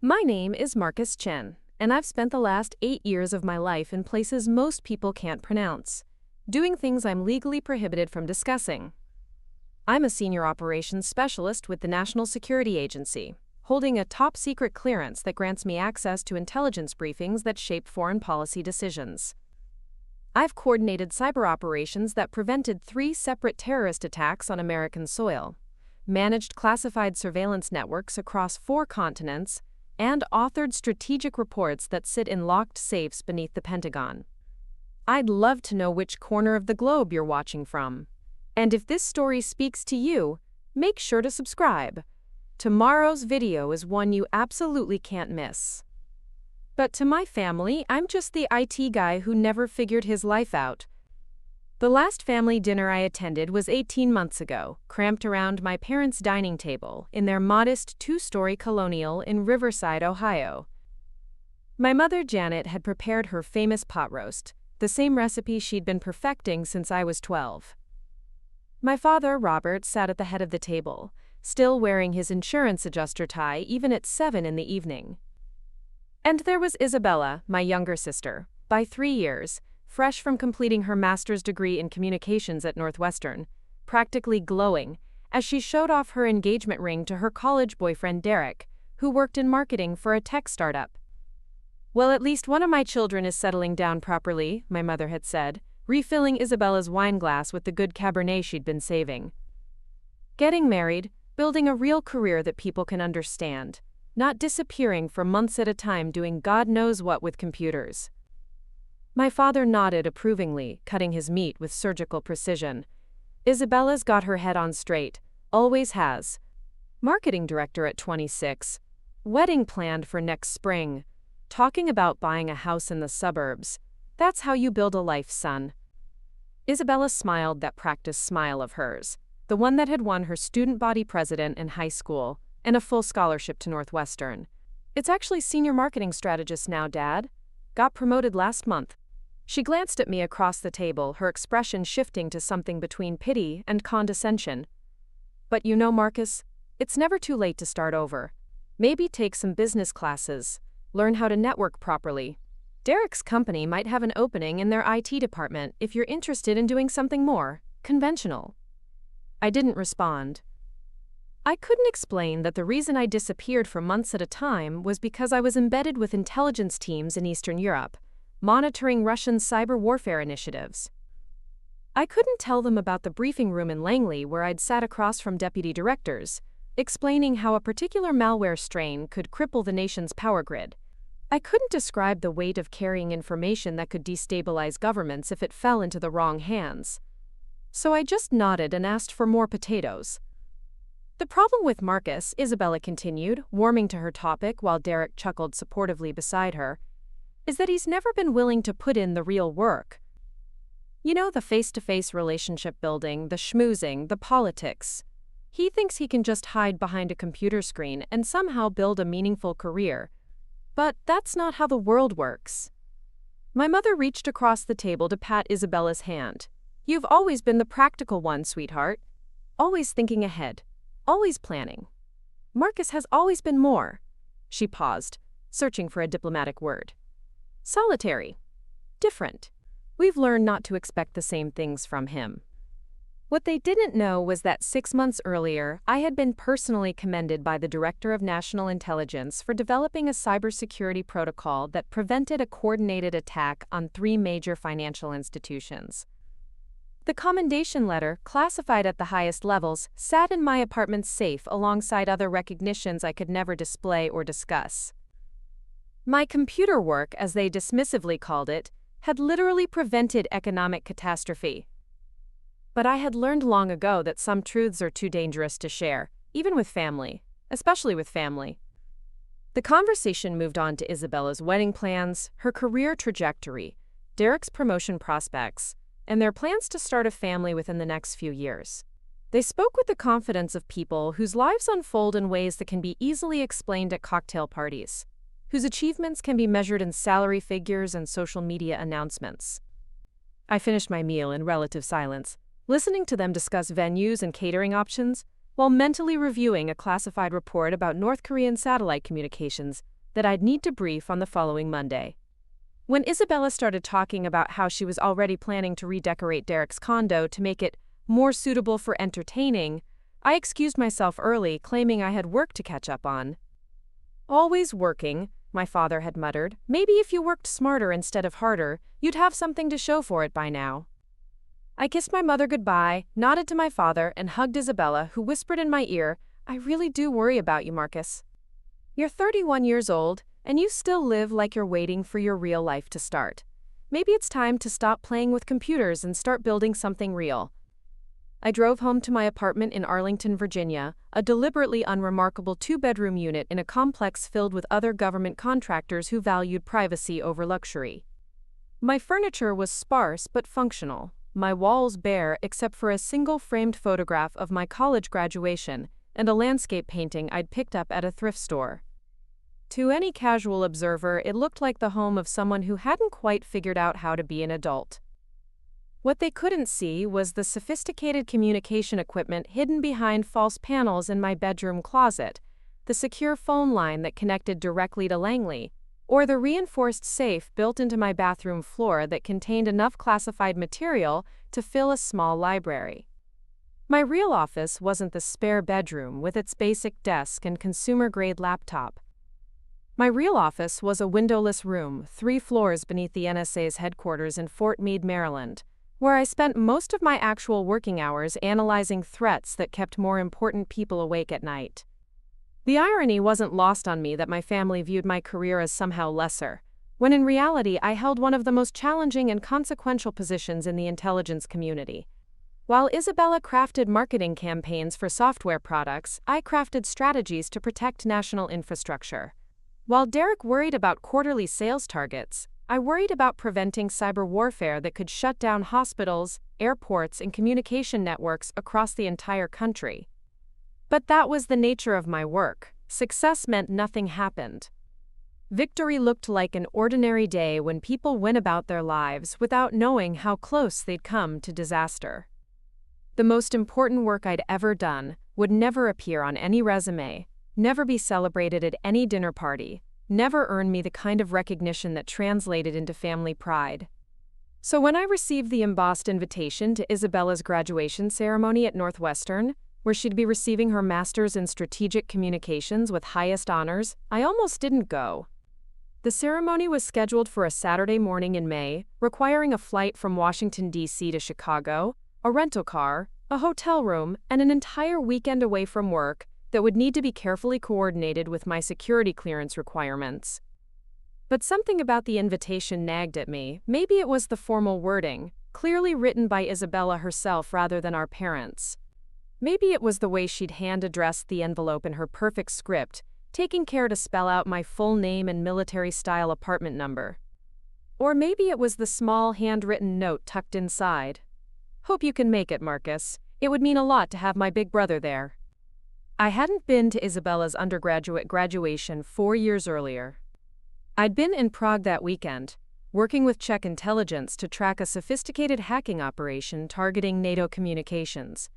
My name is Marcus Chen, and I've spent the last 8 years of my life in places most people can't pronounce, doing things I'm legally prohibited from discussing. I'm a senior operations specialist with the National Security Agency, holding a top-secret clearance that grants me access to intelligence briefings that shape foreign policy decisions. I've coordinated cyber operations that prevented 3 separate terrorist attacks on American soil, managed classified surveillance networks across 4 continents, and authored strategic reports that sit in locked safes beneath the Pentagon. I'd love to know which corner of the globe you're watching from. And if this story speaks to you, make sure to subscribe. Tomorrow's video is one you absolutely can't miss. But to my family, I'm just the IT guy who never figured his life out. The last family dinner I attended was 18 months ago, cramped around my parents' dining table in their modest 2-story colonial in Riverside, Ohio. My mother, Janet, had prepared her famous pot roast, the same recipe she'd been perfecting since I was 12. My father, Robert, sat at the head of the table, still wearing his insurance adjuster tie even at 7 in the evening. And there was Isabella, my younger sister, by 3 years, fresh from completing her master's degree in communications at Northwestern, practically glowing, as she showed off her engagement ring to her college boyfriend Derek, who worked in marketing for a tech startup. "Well, at least one of my children is settling down properly," my mother had said, refilling Isabella's wine glass with the good Cabernet she'd been saving. "Getting married, building a real career that people can understand, not disappearing for months at a time doing God knows what with computers." My father nodded approvingly, cutting his meat with surgical precision. "Isabella's got her head on straight, always has. Marketing director at 26. Wedding planned for next spring. Talking about buying a house in the suburbs. That's how you build a life, son." Isabella smiled that practiced smile of hers, the one that had won her student body president in high school and a full scholarship to Northwestern. "It's actually senior marketing strategist now, Dad. Got promoted last month." She glanced at me across the table, her expression shifting to something between pity and condescension. "But you know, Marcus, it's never too late to start over. Maybe take some business classes, learn how to network properly. Derek's company might have an opening in their IT department if you're interested in doing something more conventional." I didn't respond. I couldn't explain that the reason I disappeared for months at a time was because I was embedded with intelligence teams in Eastern Europe, monitoring Russian cyber warfare initiatives. I couldn't tell them about the briefing room in Langley where I'd sat across from deputy directors, explaining how a particular malware strain could cripple the nation's power grid. I couldn't describe the weight of carrying information that could destabilize governments if it fell into the wrong hands. So I just nodded and asked for more potatoes. "The problem with Marcus," Isabella continued, warming to her topic while Derek chuckled supportively beside her, "is that he's never been willing to put in the real work. You know, the face-to-face relationship building, the schmoozing, the politics. He thinks he can just hide behind a computer screen and somehow build a meaningful career. But that's not how the world works." My mother reached across the table to pat Isabella's hand. "You've always been the practical one, sweetheart. Always thinking ahead. Always planning. Marcus has always been more." She paused, searching for a diplomatic word. "Solitary. Different. We've learned not to expect the same things from him." What they didn't know was that 6 months earlier, I had been personally commended by the Director of National Intelligence for developing a cybersecurity protocol that prevented a coordinated attack on 3 major financial institutions. The commendation letter, classified at the highest levels, sat in my apartment's safe alongside other recognitions I could never display or discuss. My computer work, as they dismissively called it, had literally prevented economic catastrophe. But I had learned long ago that some truths are too dangerous to share, even with family, especially with family. The conversation moved on to Isabella's wedding plans, her career trajectory, Derek's promotion prospects, and their plans to start a family within the next few years. They spoke with the confidence of people whose lives unfold in ways that can be easily explained at cocktail parties, whose achievements can be measured in salary figures and social media announcements. I finished my meal in relative silence, listening to them discuss venues and catering options, while mentally reviewing a classified report about North Korean satellite communications that I'd need to brief on the following Monday. When Isabella started talking about how she was already planning to redecorate Derek's condo to make it more suitable for entertaining, I excused myself early, claiming I had work to catch up on. "Always working," my father had muttered. "Maybe if you worked smarter instead of harder, you'd have something to show for it by now." I kissed my mother goodbye, nodded to my father, and hugged Isabella, who whispered in my ear, "I really do worry about you, Marcus. You're 31 years old, and you still live like you're waiting for your real life to start. Maybe it's time to stop playing with computers and start building something real." I drove home to my apartment in Arlington, Virginia, a deliberately unremarkable two-bedroom unit in a complex filled with other government contractors who valued privacy over luxury. My furniture was sparse but functional, my walls bare except for a single framed photograph of my college graduation and a landscape painting I'd picked up at a thrift store. To any casual observer, it looked like the home of someone who hadn't quite figured out how to be an adult. What they couldn't see was the sophisticated communication equipment hidden behind false panels in my bedroom closet, the secure phone line that connected directly to Langley, or the reinforced safe built into my bathroom floor that contained enough classified material to fill a small library. My real office wasn't the spare bedroom with its basic desk and consumer-grade laptop. My real office was a windowless room 3 floors beneath the NSA's headquarters in Fort Meade, Maryland, where I spent most of my actual working hours analyzing threats that kept more important people awake at night. The irony wasn't lost on me that my family viewed my career as somehow lesser, when in reality I held one of the most challenging and consequential positions in the intelligence community. While Isabella crafted marketing campaigns for software products, I crafted strategies to protect national infrastructure. While Derek worried about quarterly sales targets, I worried about preventing cyber warfare that could shut down hospitals, airports, and communication networks across the entire country. But that was the nature of my work. Success meant nothing happened. Victory looked like an ordinary day when people went about their lives without knowing how close they'd come to disaster. The most important work I'd ever done would never appear on any resume, never be celebrated at any dinner party, never earn me the kind of recognition that translated into family pride. So when I received the embossed invitation to Isabella's graduation ceremony at Northwestern, where she'd be receiving her master's in strategic communications with highest honors, I almost didn't go. The ceremony was scheduled for a Saturday morning in May, requiring a flight from Washington, D.C. to Chicago, a rental car, a hotel room, and an entire weekend away from work that would need to be carefully coordinated with my security clearance requirements. But something about the invitation nagged at me. Maybe it was the formal wording, clearly written by Isabella herself rather than our parents. Maybe it was the way she'd hand-addressed the envelope in her perfect script, taking care to spell out my full name and military-style apartment number. Or maybe it was the small handwritten note tucked inside. "Hope you can make it, Marcus. It would mean a lot to have my big brother there." I hadn't been to Isabella's undergraduate graduation 4 years earlier. I'd been in Prague that weekend, working with Czech intelligence to track a sophisticated hacking operation targeting NATO communications.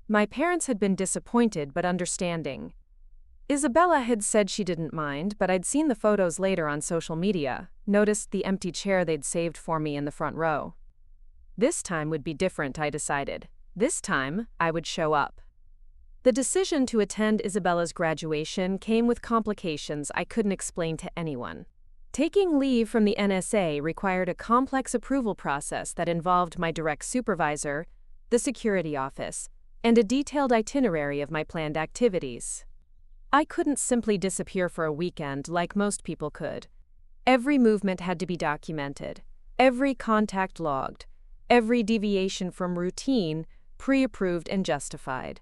My parents had been disappointed but understanding. Isabella had said she didn't mind, but I'd seen the photos later on social media, noticed the empty chair they'd saved for me in the front row. This time would be different, I decided. This time, I would show up. The decision to attend Isabella's graduation came with complications I couldn't explain to anyone. Taking leave from the NSA required a complex approval process that involved my direct supervisor, the security office, and a detailed itinerary of my planned activities. I couldn't simply disappear for a weekend like most people could. Every movement had to be documented, every contact logged, every deviation from routine pre-approved and justified.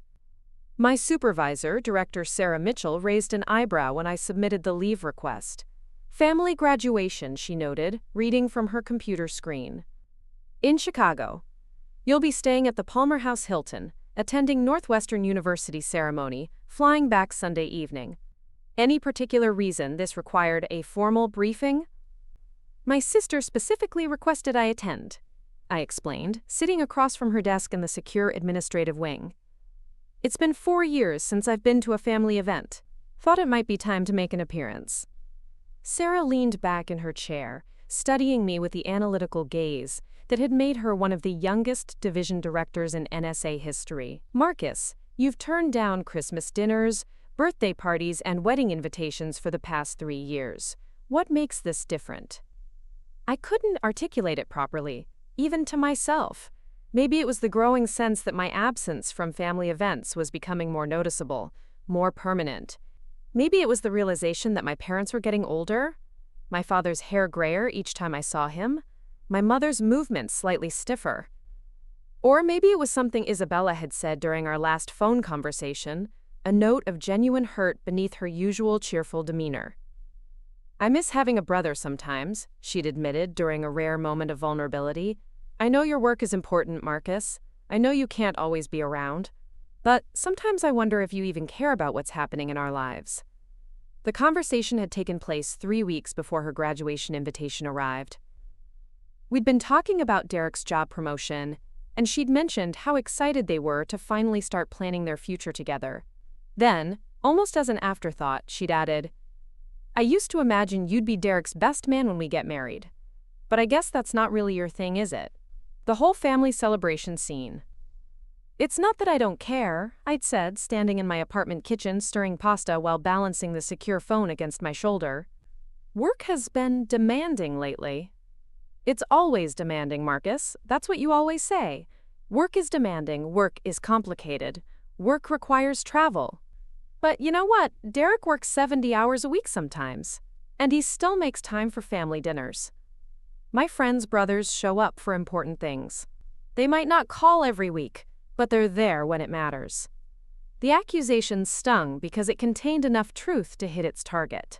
My supervisor, Director Sarah Mitchell, raised an eyebrow when I submitted the leave request. "Family graduation," she noted, reading from her computer screen. "In Chicago. You'll be staying at the Palmer House Hilton, attending Northwestern University ceremony, flying back Sunday evening. Any particular reason this required a formal briefing?" "My sister specifically requested I attend," I explained, sitting across from her desk in the secure administrative wing. It's been 4 years since I've been to a family event. Thought it might be time to make an appearance. Sarah leaned back in her chair, studying me with the analytical gaze that had made her one of the youngest division directors in NSA history. Marcus, you've turned down Christmas dinners, birthday parties, and wedding invitations for the past 3 years. What makes this different? I couldn't articulate it properly, even to myself. Maybe it was the growing sense that my absence from family events was becoming more noticeable, more permanent. Maybe it was the realization that my parents were getting older, my father's hair grayer each time I saw him, my mother's movements slightly stiffer. Or maybe it was something Isabella had said during our last phone conversation, a note of genuine hurt beneath her usual cheerful demeanor. I miss having a brother sometimes, she'd admitted during a rare moment of vulnerability. I know your work is important, Marcus. I know you can't always be around. But sometimes I wonder if you even care about what's happening in our lives. The conversation had taken place 3 weeks before her graduation invitation arrived. We'd been talking about Derek's job promotion, and she'd mentioned how excited they were to finally start planning their future together. Then, almost as an afterthought, she'd added, I used to imagine you'd be Derek's best man when we get married. But I guess that's not really your thing, is it? The whole family celebration scene. It's not that I don't care, I'd said, standing in my apartment kitchen stirring pasta while balancing the secure phone against my shoulder. Work has been demanding lately. It's always demanding, Marcus. That's what you always say. Work is demanding, work is complicated. Work requires travel. But you know what? Derek works 70 hours a week sometimes. And he still makes time for family dinners. My friends' brothers show up for important things. They might not call every week, but they're there when it matters. The accusation stung because it contained enough truth to hit its target.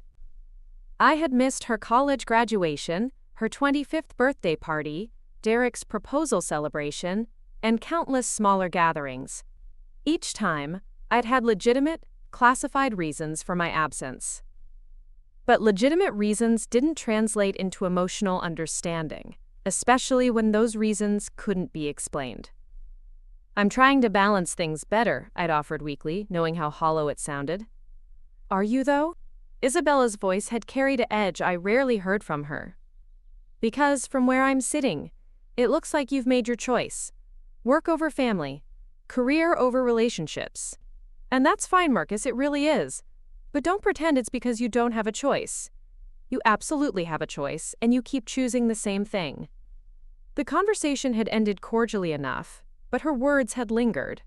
I had missed her college graduation, her 25th birthday party, Derek's proposal celebration, and countless smaller gatherings. Each time, I'd had legitimate, classified reasons for my absence. But legitimate reasons didn't translate into emotional understanding, especially when those reasons couldn't be explained. I'm trying to balance things better, I'd offered weakly, knowing how hollow it sounded. Are you, though? Isabella's voice had carried an edge I rarely heard from her. Because, from where I'm sitting, it looks like you've made your choice. Work over family. Career over relationships. And that's fine, Marcus, it really is. But don't pretend it's because you don't have a choice. You absolutely have a choice, and you keep choosing the same thing. The conversation had ended cordially enough, but her words had lingered.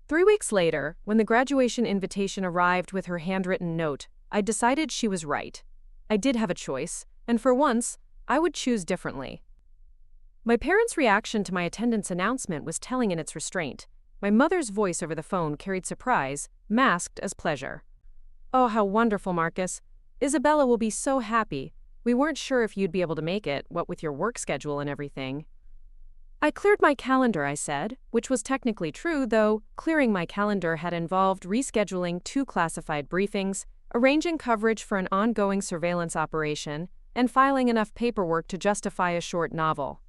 3 weeks later, when the graduation invitation arrived with her handwritten note, I decided she was right. I did have a choice, and for once, I would choose differently. My parents' reaction to my attendance announcement was telling in its restraint. My mother's voice over the phone carried surprise, masked as pleasure. Oh, how wonderful, Marcus. Isabella will be so happy. We weren't sure if you'd be able to make it, what with your work schedule and everything. I cleared my calendar, I said, which was technically true, though clearing my calendar had involved rescheduling 2 classified briefings, arranging coverage for an ongoing surveillance operation, and filing enough paperwork to justify a short novel.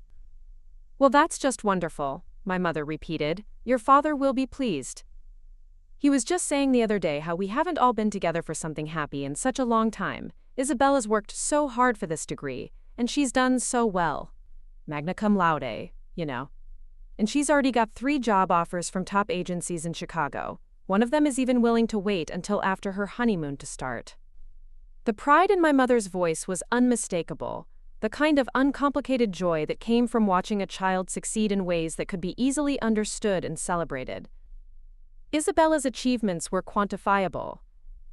Well, that's just wonderful, my mother repeated. Your father will be pleased. He was just saying the other day how we haven't all been together for something happy in such a long time. Isabella's worked so hard for this degree, and she's done so well. Magna cum laude, you know. And she's already got 3 job offers from top agencies in Chicago. One of them is even willing to wait until after her honeymoon to start. The pride in my mother's voice was unmistakable, the kind of uncomplicated joy that came from watching a child succeed in ways that could be easily understood and celebrated. Isabella's achievements were quantifiable,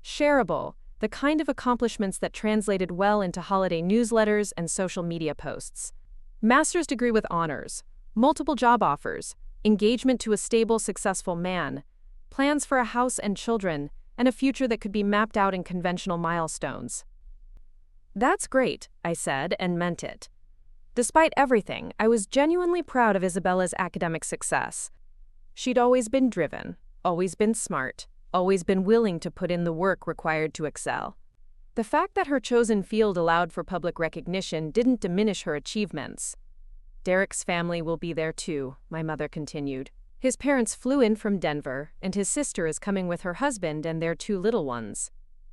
shareable, the kind of accomplishments that translated well into holiday newsletters and social media posts. Master's degree with honors, multiple job offers, engagement to a stable, successful man, plans for a house and children, and a future that could be mapped out in conventional milestones. That's great, I said, and meant it. Despite everything, I was genuinely proud of Isabella's academic success. She'd always been driven, always been smart, always been willing to put in the work required to excel. The fact that her chosen field allowed for public recognition didn't diminish her achievements. Derek's family will be there too, my mother continued. His parents flew in from Denver, and his sister is coming with her husband and their 2 little ones.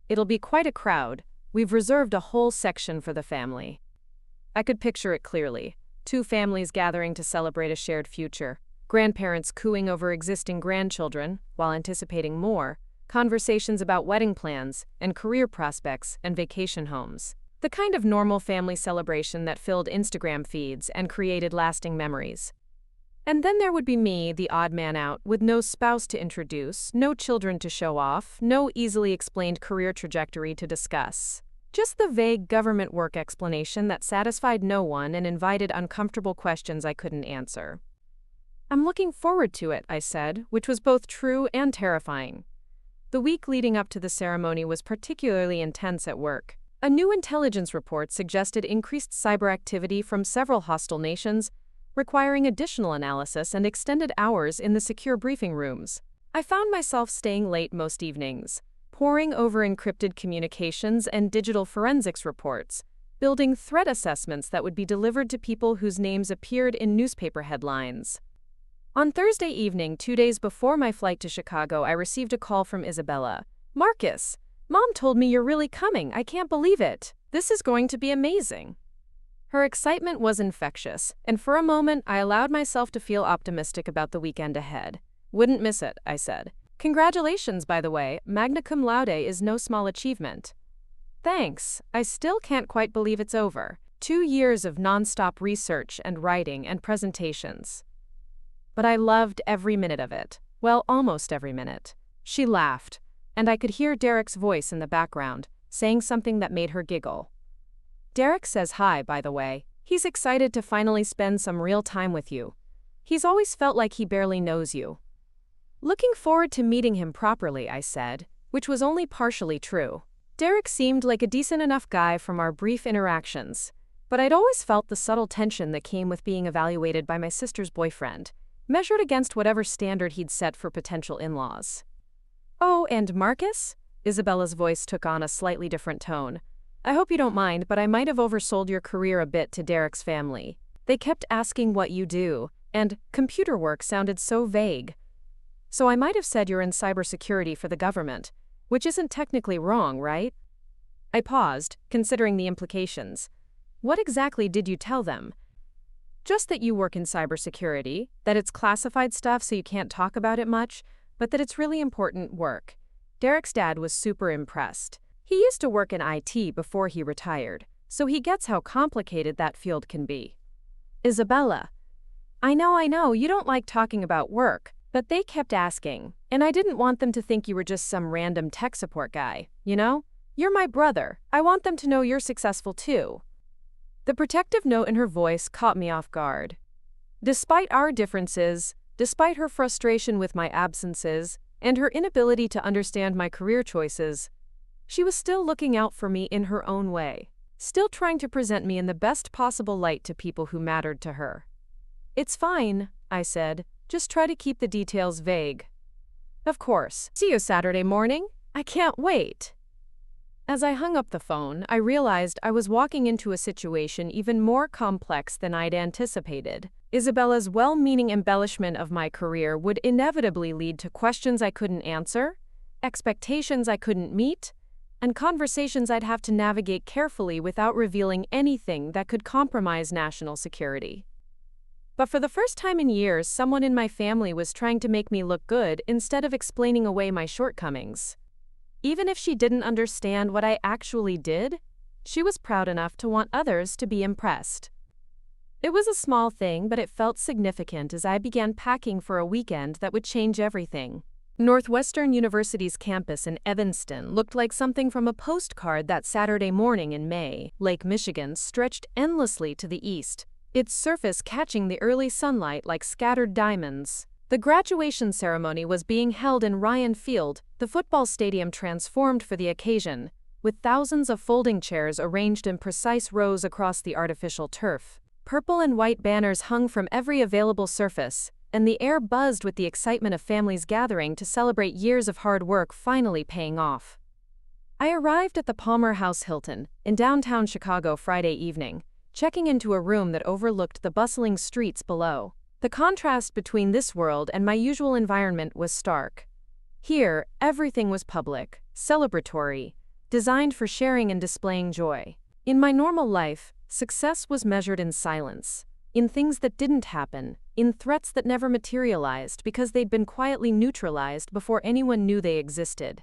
It'll be quite a crowd. We've reserved a whole section for the family. I could picture it clearly. 2 families gathering to celebrate a shared future. Grandparents cooing over existing grandchildren while anticipating more. Conversations about wedding plans and career prospects and vacation homes. The kind of normal family celebration that filled Instagram feeds and created lasting memories. And then there would be me, the odd man out, with no spouse to introduce, no children to show off, no easily explained career trajectory to discuss. Just the vague government work explanation that satisfied no one and invited uncomfortable questions I couldn't answer. I'm looking forward to it, I said, which was both true and terrifying. The week leading up to the ceremony was particularly intense at work. A new intelligence report suggested increased cyber activity from several hostile nations, requiring additional analysis and extended hours in the secure briefing rooms. I found myself staying late most evenings, poring over encrypted communications and digital forensics reports, building threat assessments that would be delivered to people whose names appeared in newspaper headlines. On Thursday evening, 2 days before my flight to Chicago, I received a call from Isabella. "Marcus, Mom told me you're really coming. I can't believe it. This is going to be amazing." Her excitement was infectious, and for a moment I allowed myself to feel optimistic about the weekend ahead. "Wouldn't miss it," I said. "Congratulations, by the way. Magna cum laude is no small achievement." "Thanks. I still can't quite believe it's over. 2 years of nonstop research and writing and presentations. But I loved every minute of it. Well, almost every minute." She laughed, and I could hear Derek's voice in the background, saying something that made her giggle. "Derek says hi, by the way. He's excited to finally spend some real time with you. He's always felt like he barely knows you." "Looking forward to meeting him properly," I said, which was only partially true. Derek seemed like a decent enough guy from our brief interactions, but I'd always felt the subtle tension that came with being evaluated by my sister's boyfriend, measured against whatever standard he'd set for potential in-laws. "Oh, and Marcus?" Isabella's voice took on a slightly different tone. "I hope you don't mind, but I might have oversold your career a bit to Derek's family. They kept asking what you do, and computer work sounded so vague. So I might have said you're in cybersecurity for the government, which isn't technically wrong, right?" I paused, considering the implications. "What exactly did you tell them?" "Just that you work in cybersecurity, that it's classified stuff so you can't talk about it much, but that it's really important work." Derek's dad was super impressed. He used to work in IT before he retired, so he gets how complicated that field can be. "Isabella, I know, you don't like talking about work, but they kept asking, and I didn't want them to think you were just some random tech support guy, you know? You're my brother. I want them to know you're successful too." The protective note in her voice caught me off guard. Despite our differences, despite her frustration with my absences, and her inability to understand my career choices, she was still looking out for me in her own way, still trying to present me in the best possible light to people who mattered to her. "It's fine," I said. "Just try to keep the details vague." "Of course. See you Saturday morning. I can't wait." As I hung up the phone, I realized I was walking into a situation even more complex than I'd anticipated. Isabella's well-meaning embellishment of my career would inevitably lead to questions I couldn't answer, expectations I couldn't meet, and conversations I'd have to navigate carefully without revealing anything that could compromise national security. But for the first time in years, someone in my family was trying to make me look good instead of explaining away my shortcomings. Even if she didn't understand what I actually did, she was proud enough to want others to be impressed. It was a small thing, but it felt significant as I began packing for a weekend that would change everything. Northwestern University's campus in Evanston looked like something from a postcard that Saturday morning in May. Lake Michigan stretched endlessly to the east, its surface catching the early sunlight like scattered diamonds. The graduation ceremony was being held in Ryan Field, the football stadium transformed for the occasion, with thousands of folding chairs arranged in precise rows across the artificial turf. Purple and white banners hung from every available surface, and the air buzzed with the excitement of families gathering to celebrate years of hard work finally paying off. I arrived at the Palmer House Hilton in downtown Chicago Friday evening, checking into a room that overlooked the bustling streets below. The contrast between this world and my usual environment was stark. Here, everything was public, celebratory, designed for sharing and displaying joy. In my normal life, success was measured in silence, in things that didn't happen, in threats that never materialized because they'd been quietly neutralized before anyone knew they existed.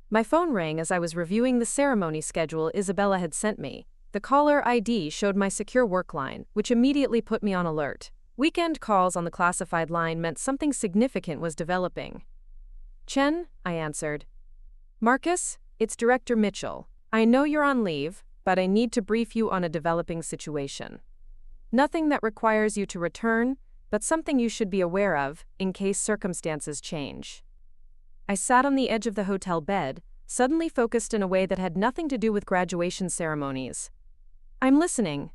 My phone rang as I was reviewing the ceremony schedule Isabella had sent me. The caller ID showed my secure work line, which immediately put me on alert. Weekend calls on the classified line meant something significant was developing. "Chen," I answered. "Marcus, it's Director Mitchell. I know you're on leave, but I need to brief you on a developing situation. Nothing that requires you to return, but something you should be aware of in case circumstances change." I sat on the edge of the hotel bed, suddenly focused in a way that had nothing to do with graduation ceremonies. "I'm listening."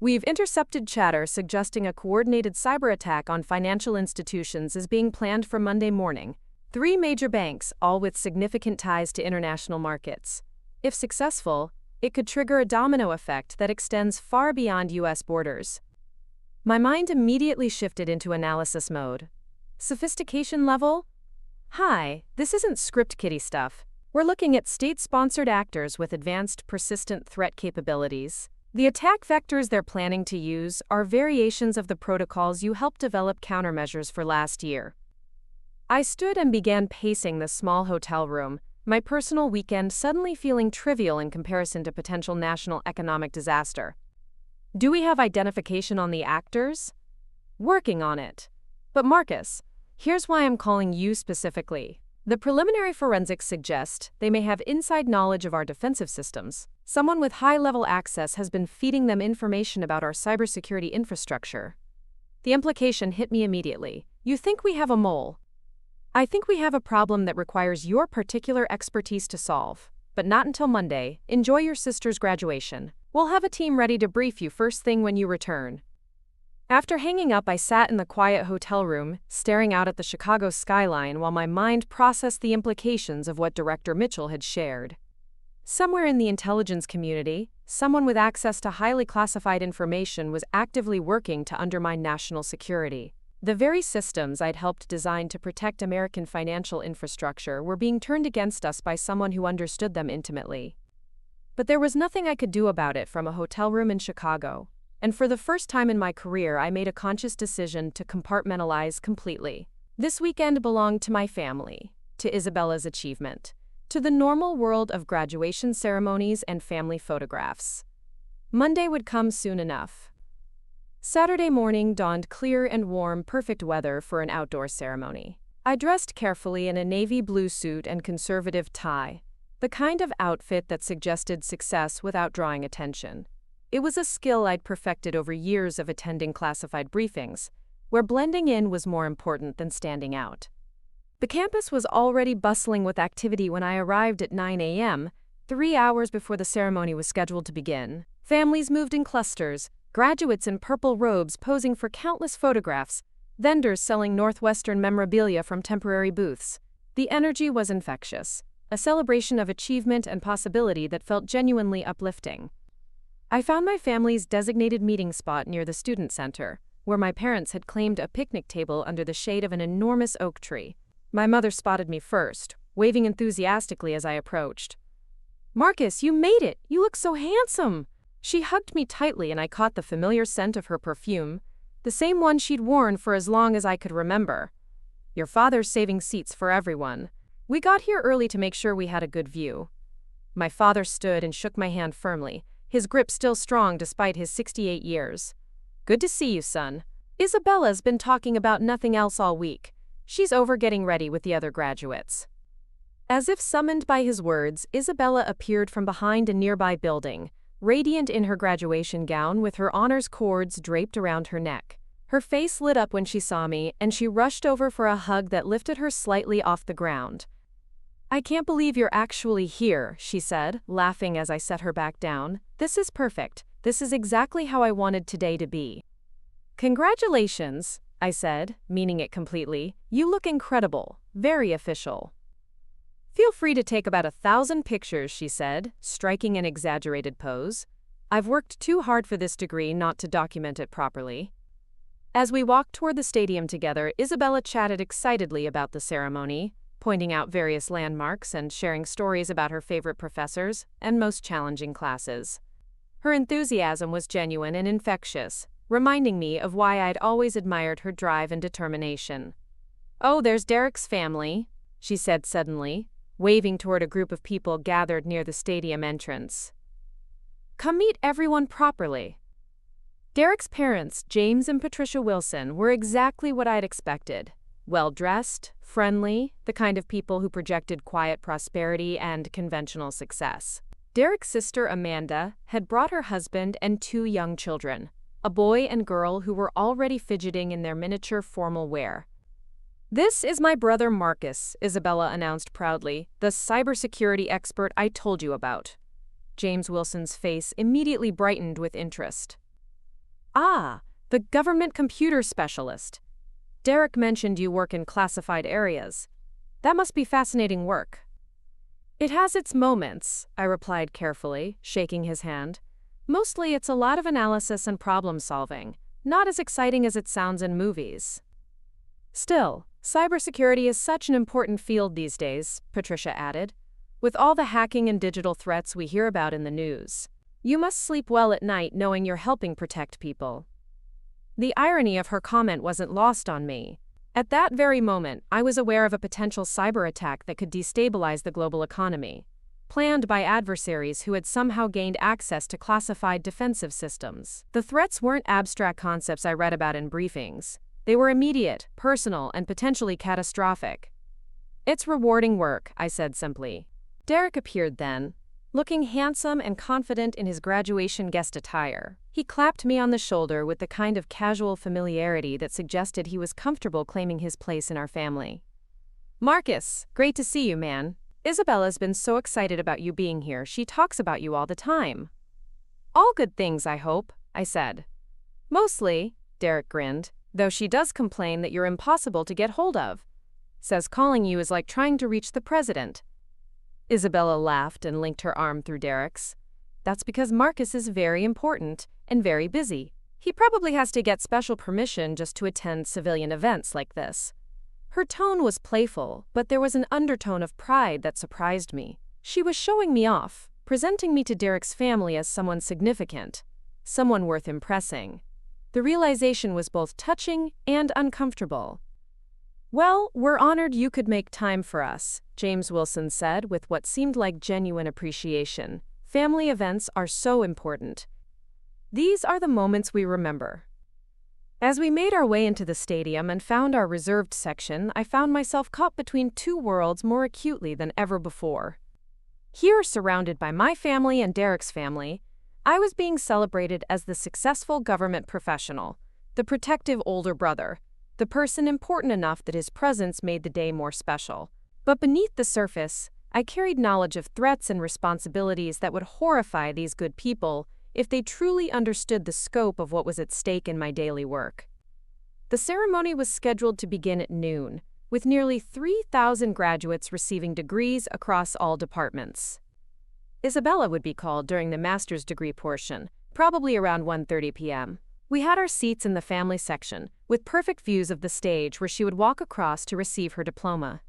"We've intercepted chatter suggesting a coordinated cyber attack on financial institutions is being planned for Monday morning. 3 major banks, all with significant ties to international markets. If successful, it could trigger a domino effect that extends far beyond U.S. borders." My mind immediately shifted into analysis mode. Sophistication level? Hi, this isn't script kiddie stuff. We're looking at state-sponsored actors with advanced persistent threat capabilities. The attack vectors they're planning to use are variations of the protocols you helped develop countermeasures for last year. I stood and began pacing the small hotel room, my personal weekend suddenly feeling trivial in comparison to potential national economic disaster. "Do we have identification on the actors?" "Working on it. But Marcus, here's why I'm calling you specifically. The preliminary forensics suggest they may have inside knowledge of our defensive systems. Someone with high-level access has been feeding them information about our cybersecurity infrastructure." The implication hit me immediately. "You think we have a mole?" "I think we have a problem that requires your particular expertise to solve. But not until Monday. Enjoy your sister's graduation. We'll have a team ready to brief you first thing when you return." After hanging up, I sat in the quiet hotel room, staring out at the Chicago skyline while my mind processed the implications of what Director Mitchell had shared. Somewhere in the intelligence community, someone with access to highly classified information was actively working to undermine national security. The very systems I'd helped design to protect American financial infrastructure were being turned against us by someone who understood them intimately. But there was nothing I could do about it from a hotel room in Chicago. And for the first time in my career, I made a conscious decision to compartmentalize completely. This weekend belonged to my family, to Isabella's achievement, to the normal world of graduation ceremonies and family photographs. Monday would come soon enough. Saturday morning dawned clear and warm, perfect weather for an outdoor ceremony. I dressed carefully in a navy blue suit and conservative tie, the kind of outfit that suggested success without drawing attention. It was a skill I'd perfected over years of attending classified briefings, where blending in was more important than standing out. The campus was already bustling with activity when I arrived at 9 a.m., 3 hours before the ceremony was scheduled to begin. Families moved in clusters, graduates in purple robes posing for countless photographs, vendors selling Northwestern memorabilia from temporary booths. The energy was infectious, a celebration of achievement and possibility that felt genuinely uplifting. I found my family's designated meeting spot near the student center, where my parents had claimed a picnic table under the shade of an enormous oak tree. My mother spotted me first, waving enthusiastically as I approached. "Marcus, you made it! You look so handsome!" She hugged me tightly and I caught the familiar scent of her perfume, the same one she'd worn for as long as I could remember. "Your father's saving seats for everyone. We got here early to make sure we had a good view." My father stood and shook my hand firmly, his grip still strong despite his 68 years. "Good to see you, son. Isabella's been talking about nothing else all week. She's over getting ready with the other graduates." As if summoned by his words, Isabella appeared from behind a nearby building, radiant in her graduation gown with her honors cords draped around her neck. Her face lit up when she saw me, and she rushed over for a hug that lifted her slightly off the ground. "I can't believe you're actually here," she said, laughing as I set her back down. "This is perfect. This is exactly how I wanted today to be." "Congratulations," I said, meaning it completely. "You look incredible. Very official." "Feel free to take about 1,000 pictures," she said, striking an exaggerated pose. "I've worked too hard for this degree not to document it properly." As we walked toward the stadium together, Isabella chatted excitedly about the ceremony, pointing out various landmarks and sharing stories about her favorite professors and most challenging classes. Her enthusiasm was genuine and infectious, reminding me of why I'd always admired her drive and determination. "Oh, there's Derek's family," she said suddenly, waving toward a group of people gathered near the stadium entrance. "Come meet everyone properly." Derek's parents, James and Patricia Wilson, were exactly what I'd expected. Well-dressed, friendly, the kind of people who projected quiet prosperity and conventional success. Derek's sister, Amanda, had brought her husband and 2 young children, a boy and girl who were already fidgeting in their miniature formal wear. "This is my brother Marcus," Isabella announced proudly, "the cybersecurity expert I told you about." James Wilson's face immediately brightened with interest. "Ah, the government computer specialist. Derek mentioned you work in classified areas. That must be fascinating work." "It has its moments," I replied carefully, shaking his hand. "Mostly it's a lot of analysis and problem solving, not as exciting as it sounds in movies." "Still, cybersecurity is such an important field these days," Patricia added, "with all the hacking and digital threats we hear about in the news. You must sleep well at night knowing you're helping protect people." The irony of her comment wasn't lost on me. At that very moment, I was aware of a potential cyber attack that could destabilize the global economy, planned by adversaries who had somehow gained access to classified defensive systems. The threats weren't abstract concepts I read about in briefings. They were immediate, personal, and potentially catastrophic. "It's rewarding work," I said simply. Derek appeared then, looking handsome and confident in his graduation guest attire. He clapped me on the shoulder with the kind of casual familiarity that suggested he was comfortable claiming his place in our family. "Marcus, great to see you, man. Isabella's been so excited about you being here, she talks about you all the time." "All good things, I hope," I said. "Mostly," Derek grinned, "though she does complain that you're impossible to get hold of. Says calling you is like trying to reach the president." Isabella laughed and linked her arm through Derek's. "That's because Marcus is very important and very busy. He probably has to get special permission just to attend civilian events like this." Her tone was playful, but there was an undertone of pride that surprised me. She was showing me off, presenting me to Derek's family as someone significant, someone worth impressing. The realization was both touching and uncomfortable. "Well, we're honored you could make time for us," James Wilson said with what seemed like genuine appreciation. "Family events are so important. These are the moments we remember." As we made our way into the stadium and found our reserved section, I found myself caught between 2 worlds more acutely than ever before. Here, surrounded by my family and Derek's family, I was being celebrated as the successful government professional, the protective older brother, the person important enough that his presence made the day more special. But beneath the surface, I carried knowledge of threats and responsibilities that would horrify these good people if they truly understood the scope of what was at stake in my daily work. The ceremony was scheduled to begin at noon, with nearly 3,000 graduates receiving degrees across all departments. Isabella would be called during the master's degree portion, probably around 1:30 p.m. We had our seats in the family section, with perfect views of the stage where she would walk across to receive her diploma.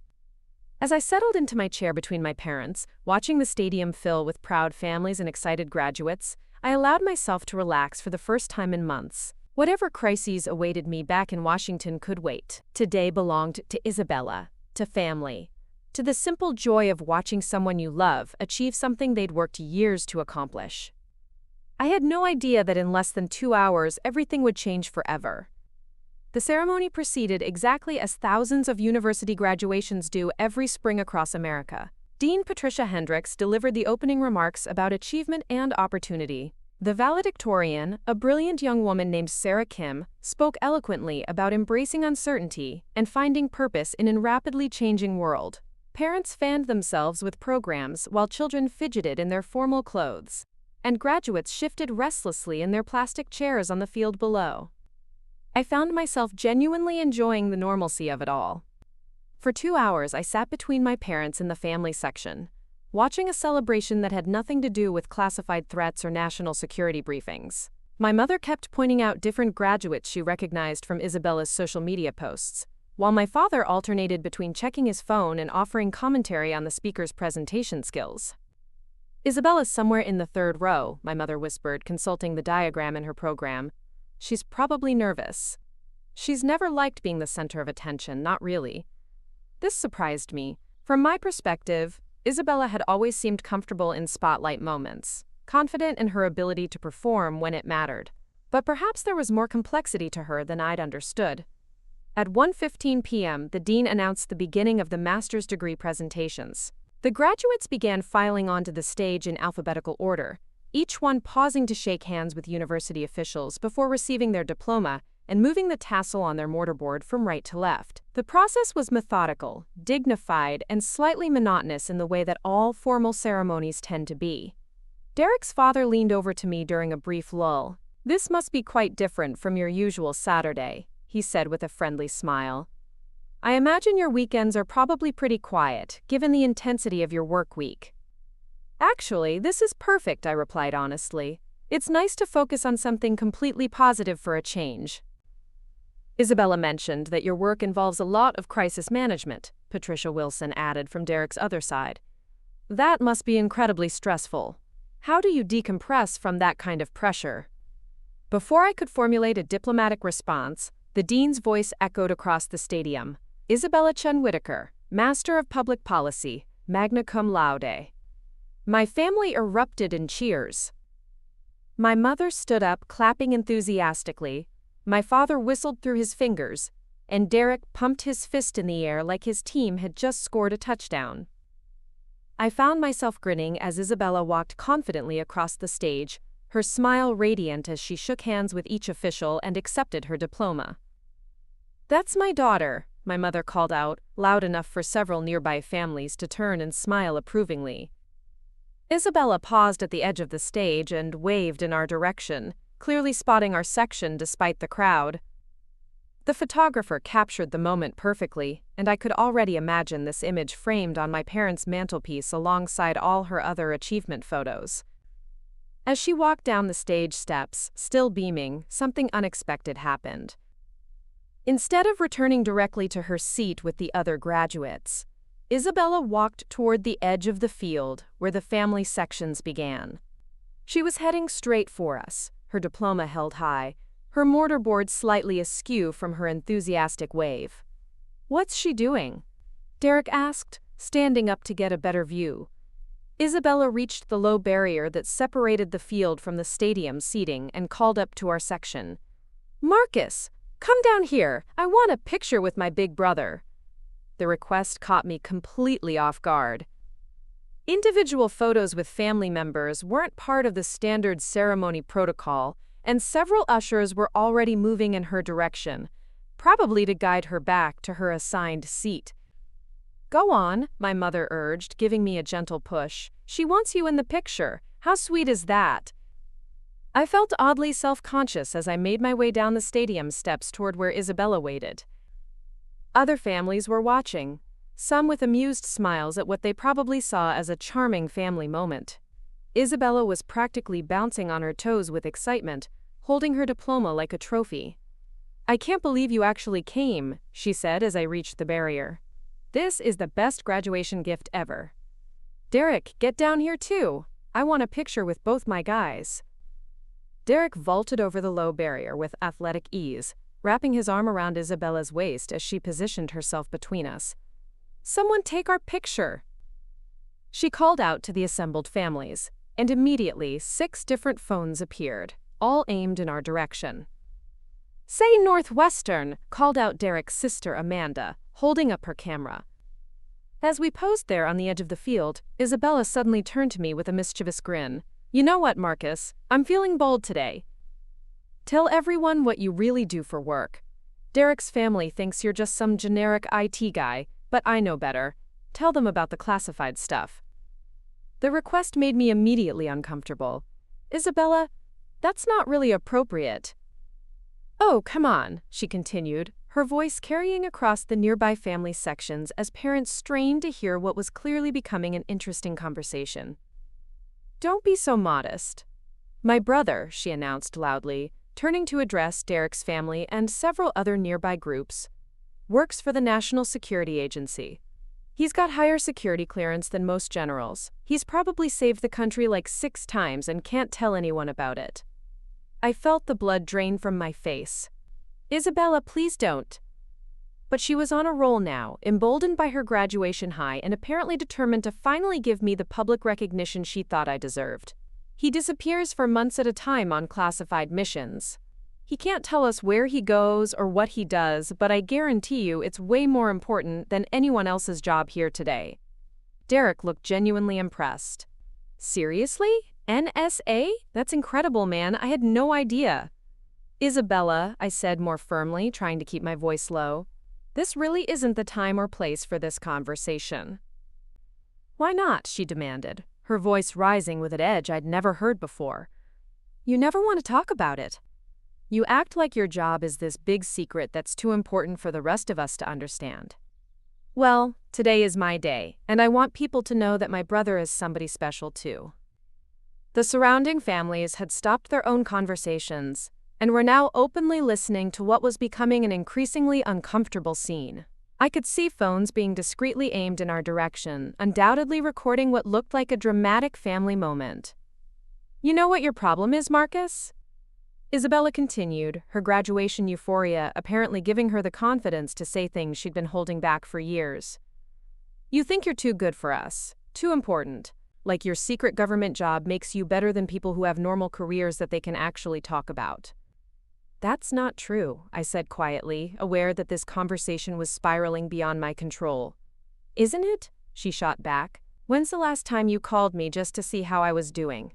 As I settled into my chair between my parents, watching the stadium fill with proud families and excited graduates, I allowed myself to relax for the first time in months. Whatever crises awaited me back in Washington could wait. Today belonged to Isabella, to family, to the simple joy of watching someone you love achieve something they'd worked years to accomplish. I had no idea that in less than 2 hours everything would change forever. The ceremony proceeded exactly as thousands of university graduations do every spring across America. Dean Patricia Hendricks delivered the opening remarks about achievement and opportunity. The valedictorian, a brilliant young woman named Sarah Kim, spoke eloquently about embracing uncertainty and finding purpose in a rapidly changing world. Parents fanned themselves with programs while children fidgeted in their formal clothes, and graduates shifted restlessly in their plastic chairs on the field below. I found myself genuinely enjoying the normalcy of it all. For 2 hours, I sat between my parents in the family section, watching a celebration that had nothing to do with classified threats or national security briefings. My mother kept pointing out different graduates she recognized from Isabella's social media posts, while my father alternated between checking his phone and offering commentary on the speaker's presentation skills. "Isabella's somewhere in the third row," my mother whispered, consulting the diagram in her program. "She's probably nervous. She's never liked being the center of attention, not really." This surprised me. From my perspective, Isabella had always seemed comfortable in spotlight moments, confident in her ability to perform when it mattered. But perhaps there was more complexity to her than I'd understood. At 1:15 p.m., the dean announced the beginning of the master's degree presentations. The graduates began filing onto the stage in alphabetical order, each one pausing to shake hands with university officials before receiving their diploma and moving the tassel on their mortarboard from right to left. The process was methodical, dignified, and slightly monotonous in the way that all formal ceremonies tend to be. Derek's father leaned over to me during a brief lull. "This must be quite different from your usual Saturday," he said with a friendly smile. "I imagine your weekends are probably pretty quiet, given the intensity of your work week." "Actually, this is perfect," I replied honestly. "It's nice to focus on something completely positive for a change." "Isabella mentioned that your work involves a lot of crisis management," Patricia Wilson added from Derek's other side. "That must be incredibly stressful. How do you decompress from that kind of pressure?" Before I could formulate a diplomatic response, the dean's voice echoed across the stadium. "Isabella Chen Whitaker, Master of Public Policy, magna cum laude." My family erupted in cheers. My mother stood up, clapping enthusiastically. My father whistled through his fingers, and Derek pumped his fist in the air like his team had just scored a touchdown. I found myself grinning as Isabella walked confidently across the stage, her smile radiant as she shook hands with each official and accepted her diploma. "That's my daughter," my mother called out, loud enough for several nearby families to turn and smile approvingly. Isabella paused at the edge of the stage and waved in our direction, clearly spotting our section despite the crowd. The photographer captured the moment perfectly, and I could already imagine this image framed on my parents' mantelpiece alongside all her other achievement photos. As she walked down the stage steps, still beaming, something unexpected happened. Instead of returning directly to her seat with the other graduates, Isabella walked toward the edge of the field where the family sections began. She was heading straight for us, her diploma held high, her mortarboard slightly askew from her enthusiastic wave. "What's she doing?" Derek asked, standing up to get a better view. Isabella reached the low barrier that separated the field from the stadium seating and called up to our section. "Marcus, come down here, I want a picture with my big brother." The request caught me completely off guard. Individual photos with family members weren't part of the standard ceremony protocol, and several ushers were already moving in her direction, probably to guide her back to her assigned seat. "Go on," my mother urged, giving me a gentle push. "She wants you in the picture. How sweet is that?" I felt oddly self-conscious as I made my way down the stadium steps toward where Isabella waited. Other families were watching, some with amused smiles at what they probably saw as a charming family moment. Isabella was practically bouncing on her toes with excitement, holding her diploma like a trophy. "I can't believe you actually came," she said as I reached the barrier. "This is the best graduation gift ever." "Derek, get down here too. I want a picture with both my guys." Derek vaulted over the low barrier with athletic ease, wrapping his arm around Isabella's waist as she positioned herself between us. "Someone take our picture!" She called out to the assembled families, and immediately 6 different phones appeared, all aimed in our direction. "Say Northwestern," called out Derek's sister Amanda, holding up her camera. As we posed there on the edge of the field, Isabella suddenly turned to me with a mischievous grin. "You know what, Marcus? I'm feeling bold today. Tell everyone what you really do for work. Derek's family thinks you're just some generic IT guy, but I know better. Tell them about the classified stuff." The request made me immediately uncomfortable. "Isabella, that's not really appropriate." "Oh, come on," she continued, her voice carrying across the nearby family sections as parents strained to hear what was clearly becoming an interesting conversation. "Don't be so modest. My brother, she announced loudly, turning to address Derek's family and several other nearby groups, works for the National Security Agency. He's got higher security clearance than most generals. He's probably saved the country like 6 times and can't tell anyone about it. I felt the blood drain from my face. Isabella, please don't. But she was on a roll now, emboldened by her graduation high and apparently determined to finally give me the public recognition she thought I deserved. He disappears for months at a time on classified missions. He can't tell us where he goes or what he does, but I guarantee you it's way more important than anyone else's job here today. Derek looked genuinely impressed. Seriously? NSA? That's incredible, man. I had no idea. Isabella, I said more firmly, trying to keep my voice low, this really isn't the time or place for this conversation. Why not? She demanded, her voice rising with an edge I'd never heard before. You never want to talk about it. You act like your job is this big secret that's too important for the rest of us to understand. Well, today is my day, and I want people to know that my brother is somebody special too. The surrounding families had stopped their own conversations and were now openly listening to what was becoming an increasingly uncomfortable scene. I could see phones being discreetly aimed in our direction, undoubtedly recording what looked like a dramatic family moment. You know what your problem is, Marcus? Isabella continued, her graduation euphoria apparently giving her the confidence to say things she'd been holding back for years. You think you're too good for us, too important, like your secret government job makes you better than people who have normal careers that they can actually talk about. That's not true, I said quietly, aware that this conversation was spiraling beyond my control. Isn't it? She shot back. When's the last time you called me just to see how I was doing?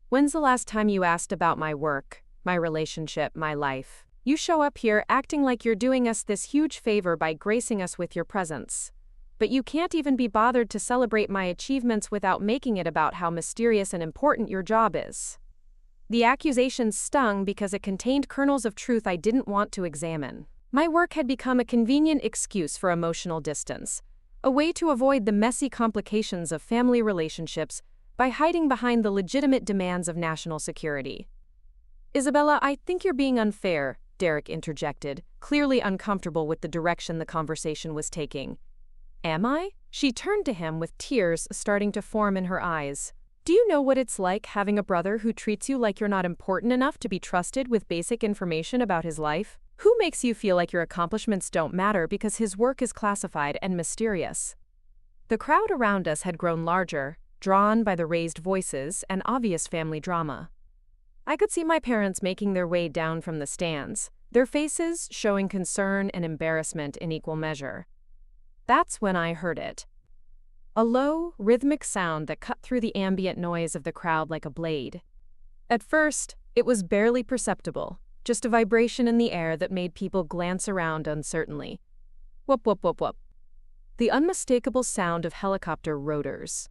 When's the last time you asked about my work, my relationship, my life? You show up here acting like you're doing us this huge favor by gracing us with your presence. But you can't even be bothered to celebrate my achievements without making it about how mysterious and important your job is. The accusations stung because it contained kernels of truth I didn't want to examine. My work had become a convenient excuse for emotional distance, a way to avoid the messy complications of family relationships by hiding behind the legitimate demands of national security. Isabella, I think you're being unfair, Derek interjected, clearly uncomfortable with the direction the conversation was taking. Am I? She turned to him with tears starting to form in her eyes. Do you know what it's like having a brother who treats you like you're not important enough to be trusted with basic information about his life? Who makes you feel like your accomplishments don't matter because his work is classified and mysterious? The crowd around us had grown larger, drawn by the raised voices and obvious family drama. I could see my parents making their way down from the stands, their faces showing concern and embarrassment in equal measure. That's when I heard it. A low, rhythmic sound that cut through the ambient noise of the crowd like a blade. At first, it was barely perceptible, just a vibration in the air that made people glance around uncertainly. Whoop, whoop, whoop, whoop. The unmistakable sound of helicopter rotors.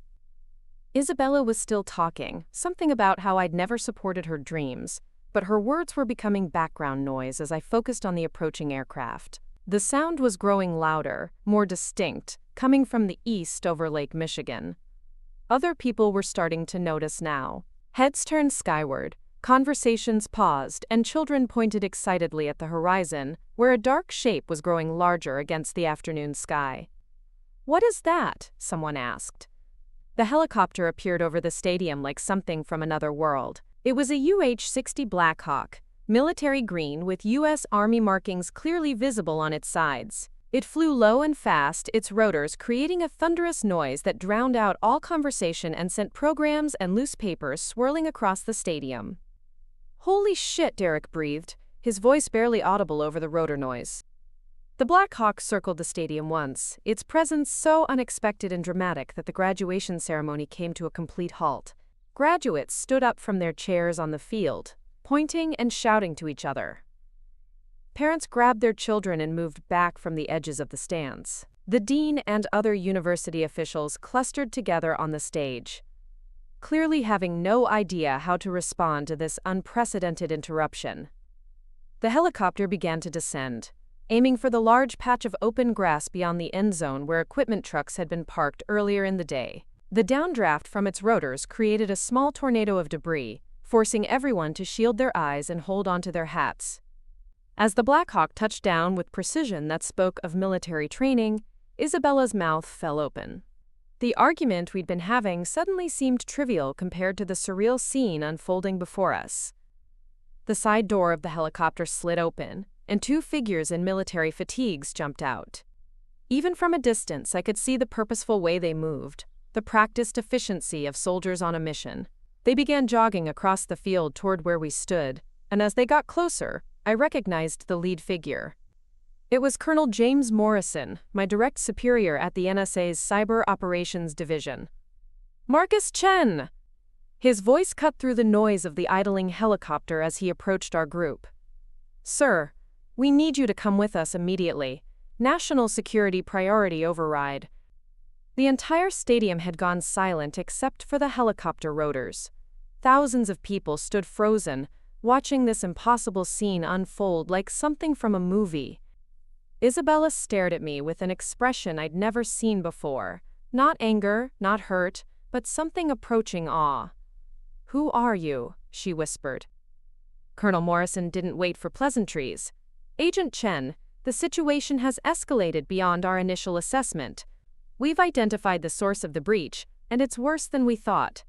Isabella was still talking, something about how I'd never supported her dreams, but her words were becoming background noise as I focused on the approaching aircraft. The sound was growing louder, more distinct, coming from the east over Lake Michigan. Other people were starting to notice now. Heads turned skyward, conversations paused, and children pointed excitedly at the horizon, where a dark shape was growing larger against the afternoon sky. What is that? Someone asked. The helicopter appeared over the stadium like something from another world. It was a UH-60 Blackhawk, military green with U.S. Army markings clearly visible on its sides. It flew low and fast, its rotors creating a thunderous noise that drowned out all conversation and sent programs and loose papers swirling across the stadium. Holy shit, Derek breathed, his voice barely audible over the rotor noise. The Black Hawk circled the stadium once, its presence so unexpected and dramatic that the graduation ceremony came to a complete halt. Graduates stood up from their chairs on the field, pointing and shouting to each other. Parents grabbed their children and moved back from the edges of the stands. The dean and other university officials clustered together on the stage, clearly having no idea how to respond to this unprecedented interruption. The helicopter began to descend, aiming for the large patch of open grass beyond the end zone where equipment trucks had been parked earlier in the day. The downdraft from its rotors created a small tornado of debris, forcing everyone to shield their eyes and hold onto their hats. As the Black Hawk touched down with precision that spoke of military training, Isabella's mouth fell open. The argument we'd been having suddenly seemed trivial compared to the surreal scene unfolding before us. The side door of the helicopter slid open, and two figures in military fatigues jumped out. Even from a distance, I could see the purposeful way they moved, the practiced efficiency of soldiers on a mission. They began jogging across the field toward where we stood, and as they got closer, I recognized the lead figure. It was Colonel James Morrison, my direct superior at the NSA's Cyber Operations Division. "Marcus Chen!" His voice cut through the noise of the idling helicopter as he approached our group. "Sir, we need you to come with us immediately. National security priority override." The entire stadium had gone silent except for the helicopter rotors. Thousands of people stood frozen, watching this impossible scene unfold like something from a movie. Isabella stared at me with an expression I'd never seen before. Not anger, not hurt, but something approaching awe. "Who are you?" she whispered. Colonel Morrison didn't wait for pleasantries. "Agent Chen, the situation has escalated beyond our initial assessment. We've identified the source of the breach, and it's worse than we thought."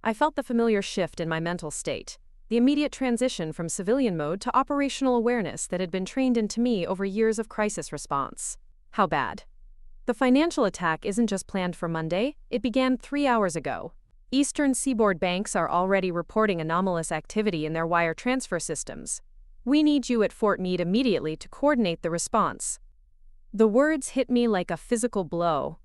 I felt the familiar shift in my mental state, the immediate transition from civilian mode to operational awareness that had been trained into me over years of crisis response. How bad? The financial attack isn't just planned for Monday, it began 3 hours ago. Eastern Seaboard banks are already reporting anomalous activity in their wire transfer systems. We need you at Fort Meade immediately to coordinate the response. The words hit me like a physical blow.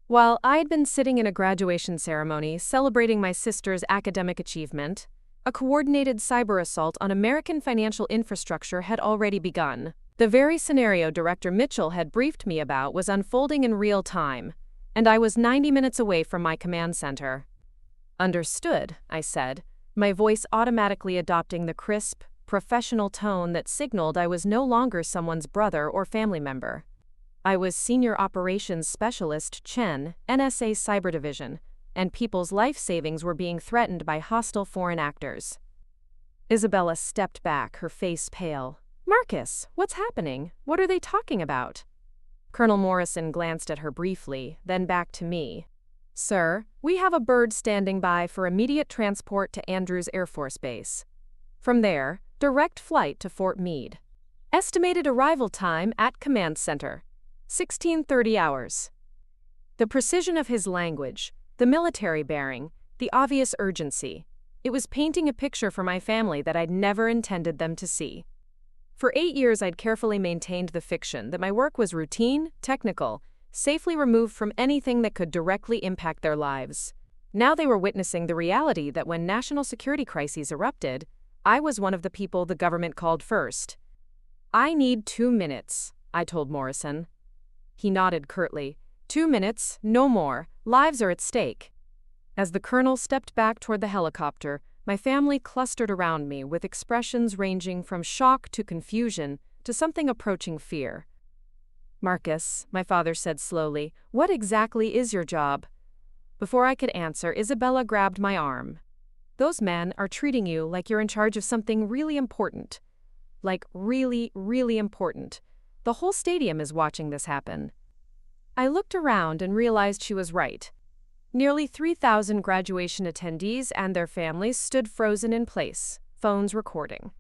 While I'd been sitting in a graduation ceremony celebrating my sister's academic achievement, a coordinated cyber assault on American financial infrastructure had already begun. The very scenario Director Mitchell had briefed me about was unfolding in real time, and I was 90 minutes away from my command center. "Understood," I said, my voice automatically adopting the crisp, professional tone that signaled I was no longer someone's brother or family member. I was Senior Operations Specialist Chen, NSA Cyber Division, and people's life savings were being threatened by hostile foreign actors. Isabella stepped back, her face pale. "Marcus, what's happening? What are they talking about?" Colonel Morrison glanced at her briefly, then back to me. "Sir, we have a bird standing by for immediate transport to Andrews Air Force Base. From there, direct flight to Fort Meade. Estimated arrival time at Command Center, 16:30 hours." The precision of his language, the military bearing, the obvious urgency. It was painting a picture for my family that I'd never intended them to see. For 8 years I'd carefully maintained the fiction that my work was routine, technical, safely removed from anything that could directly impact their lives. Now they were witnessing the reality that when national security crises erupted, I was one of the people the government called first. "I need 2 minutes," I told Morrison. He nodded curtly. 2 minutes, no more. Lives are at stake." As the colonel stepped back toward the helicopter, my family clustered around me with expressions ranging from shock to confusion to something approaching fear. "Marcus," my father said slowly, "what exactly is your job?" Before I could answer, Isabella grabbed my arm. "Those men are treating you like you're in charge of something really important. Like really, really important. The whole stadium is watching this happen." I looked around and realized she was right. Nearly 3,000 graduation attendees and their families stood frozen in place, phones recording,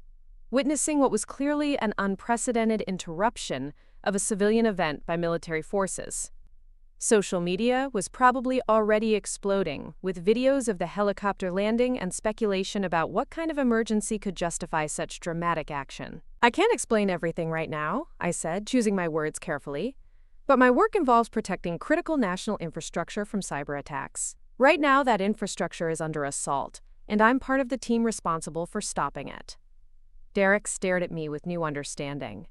witnessing what was clearly an unprecedented interruption of a civilian event by military forces. Social media was probably already exploding, with videos of the helicopter landing and speculation about what kind of emergency could justify such dramatic action. "I can't explain everything right now," I said, choosing my words carefully. "But my work involves protecting critical national infrastructure from cyber attacks. Right now, that infrastructure is under assault, and I'm part of the team responsible for stopping it." Derek stared at me with new understanding.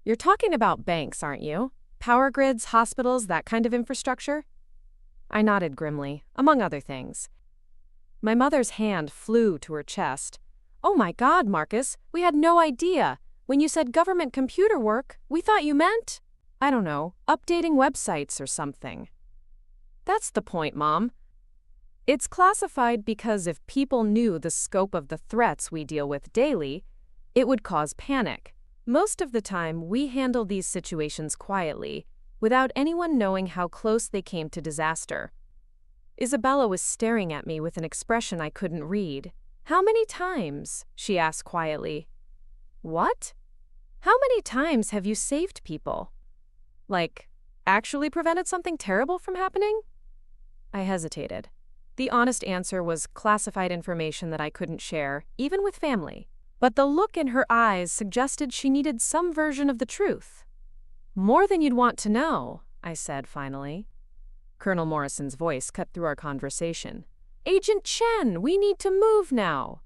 "You're talking about banks, aren't you? Power grids, hospitals, that kind of infrastructure?" I nodded grimly, among other things. My mother's hand flew to her chest. "Oh my God, Marcus, we had no idea. When you said government computer work, we thought you meant, I don't know, updating websites or something." "That's the point, Mom." It's classified because if people knew the scope of the threats we deal with daily, it would cause panic. Most of the time, we handle these situations quietly, without anyone knowing how close they came to disaster. Isabella was staring at me with an expression I couldn't read. "How many times?" she asked quietly. "What? How many times have you saved people? Like, actually prevented something terrible from happening?" I hesitated. The honest answer was classified information that I couldn't share, even with family. But the look in her eyes suggested she needed some version of the truth. "More than you'd want to know," I said finally. Colonel Morrison's voice cut through our conversation. "Agent Chen, we need to move now."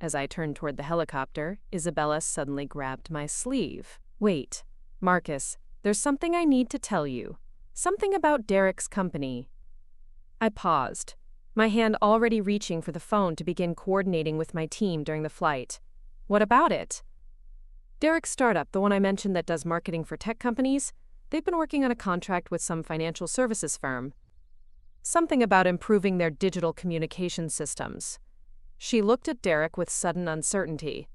As I turned toward the helicopter, Isabella suddenly grabbed my sleeve. "Wait, Marcus, there's something I need to tell you. Something about Derek's company." I paused, my hand already reaching for the phone to begin coordinating with my team during the flight. "What about it?" "Derek's startup, the one I mentioned that does marketing for tech companies, they've been working on a contract with some financial services firm. Something about improving their digital communication systems." She looked at Derek with sudden uncertainty.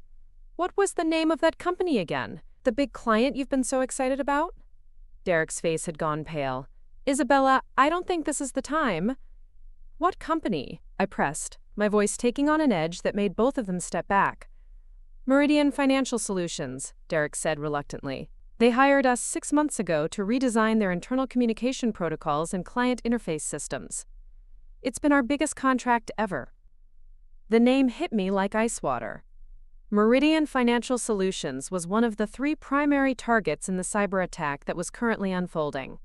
"What was the name of that company again? The big client you've been so excited about?" Derek's face had gone pale. "Isabella, I don't think this is the time." "What company?" I pressed, my voice taking on an edge that made both of them step back. "Meridian Financial Solutions," Derek said reluctantly. "They hired us 6 months ago to redesign their internal communication protocols and client interface systems. It's been our biggest contract ever." The name hit me like ice water. Meridian Financial Solutions was one of the 3 primary targets in the cyber attack that was currently unfolding.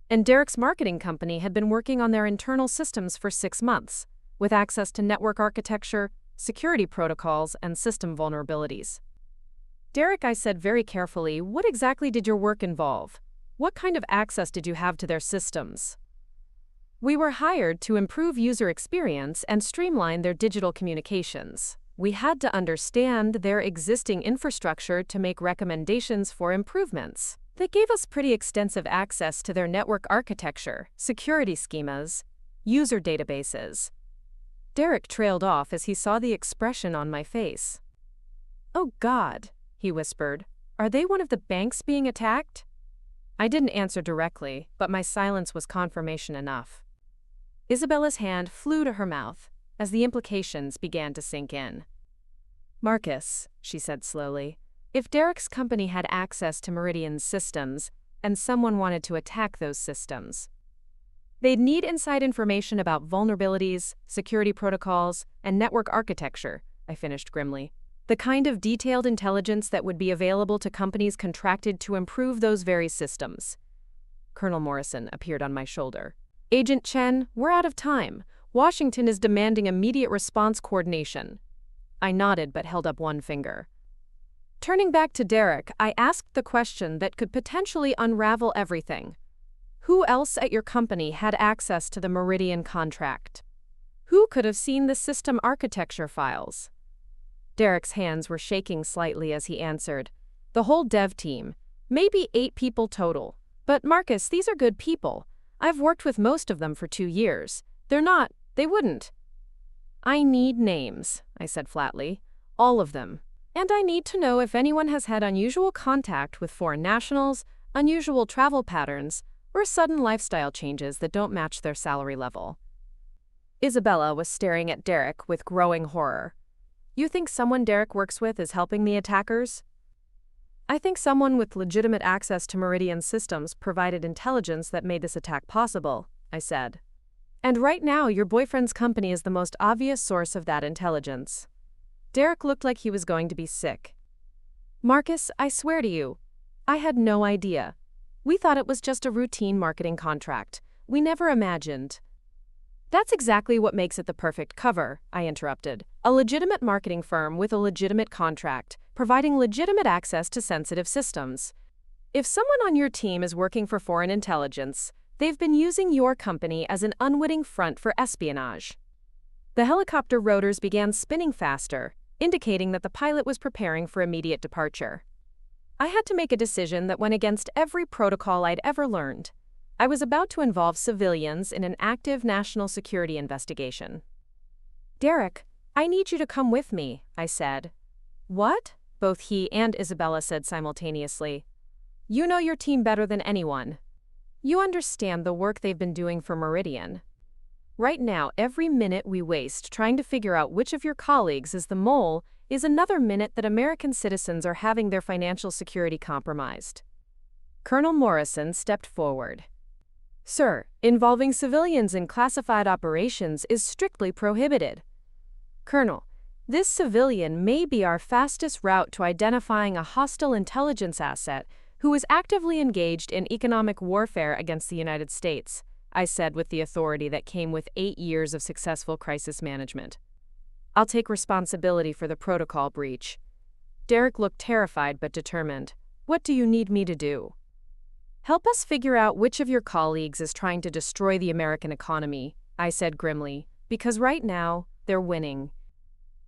And Derek's marketing company had been working on their internal systems for 6 months, with access to network architecture, security protocols, and system vulnerabilities. "Derek," I said very carefully, "what exactly did your work involve? What kind of access did you have to their systems?" "We were hired to improve user experience and streamline their digital communications. We had to understand their existing infrastructure to make recommendations for improvements. They gave us pretty extensive access to their network architecture, security schemas, user databases." Derek trailed off as he saw the expression on my face. "Oh God," he whispered. "Are they one of the banks being attacked?" I didn't answer directly, but my silence was confirmation enough. Isabella's hand flew to her mouth as the implications began to sink in. "Marcus," she said slowly, "if Derek's company had access to Meridian's systems and someone wanted to attack those systems, they'd need inside information about vulnerabilities, security protocols, and network architecture," I finished grimly. "The kind of detailed intelligence that would be available to companies contracted to improve those very systems." Colonel Morrison appeared on my shoulder. "Agent Chen, we're out of time. Washington is demanding immediate response coordination." I nodded but held up one finger. Turning back to Derek, I asked the question that could potentially unravel everything. "Who else at your company had access to the Meridian contract? Who could have seen the system architecture files?" Derek's hands were shaking slightly as he answered. "The whole dev team. Maybe 8 people total. But Marcus, these are good people. I've worked with most of them for 2 years. They wouldn't." "I need names," I said flatly. "All of them. And I need to know if anyone has had unusual contact with foreign nationals, unusual travel patterns, or sudden lifestyle changes that don't match their salary level." Isabella was staring at Derek with growing horror. "You think someone Derek works with is helping the attackers?" "I think someone with legitimate access to Meridian systems provided intelligence that made this attack possible," I said. "And right now, your boyfriend's company is the most obvious source of that intelligence." Derek looked like he was going to be sick. "Marcus, I swear to you, I had no idea. We thought it was just a routine marketing contract. We never imagined—" "That's exactly what makes it the perfect cover," I interrupted. "A legitimate marketing firm with a legitimate contract, providing legitimate access to sensitive systems. If someone on your team is working for foreign intelligence, they've been using your company as an unwitting front for espionage." The helicopter rotors began spinning faster, indicating that the pilot was preparing for immediate departure. I had to make a decision that went against every protocol I'd ever learned. I was about to involve civilians in an active national security investigation. "Derek, I need you to come with me," I said. "What?" both he and Isabella said simultaneously. "You know your team better than anyone. You understand the work they've been doing for Meridian. Right now, every minute we waste trying to figure out which of your colleagues is the mole is another minute that American citizens are having their financial security compromised." Colonel Morrison stepped forward. "Sir, involving civilians in classified operations is strictly prohibited." "Colonel, this civilian may be our fastest route to identifying a hostile intelligence asset who is actively engaged in economic warfare against the United States," I said with the authority that came with 8 years of successful crisis management. "I'll take responsibility for the protocol breach." Derek looked terrified but determined. "What do you need me to do?" "Help us figure out which of your colleagues is trying to destroy the American economy," I said grimly, "because right now, they're winning."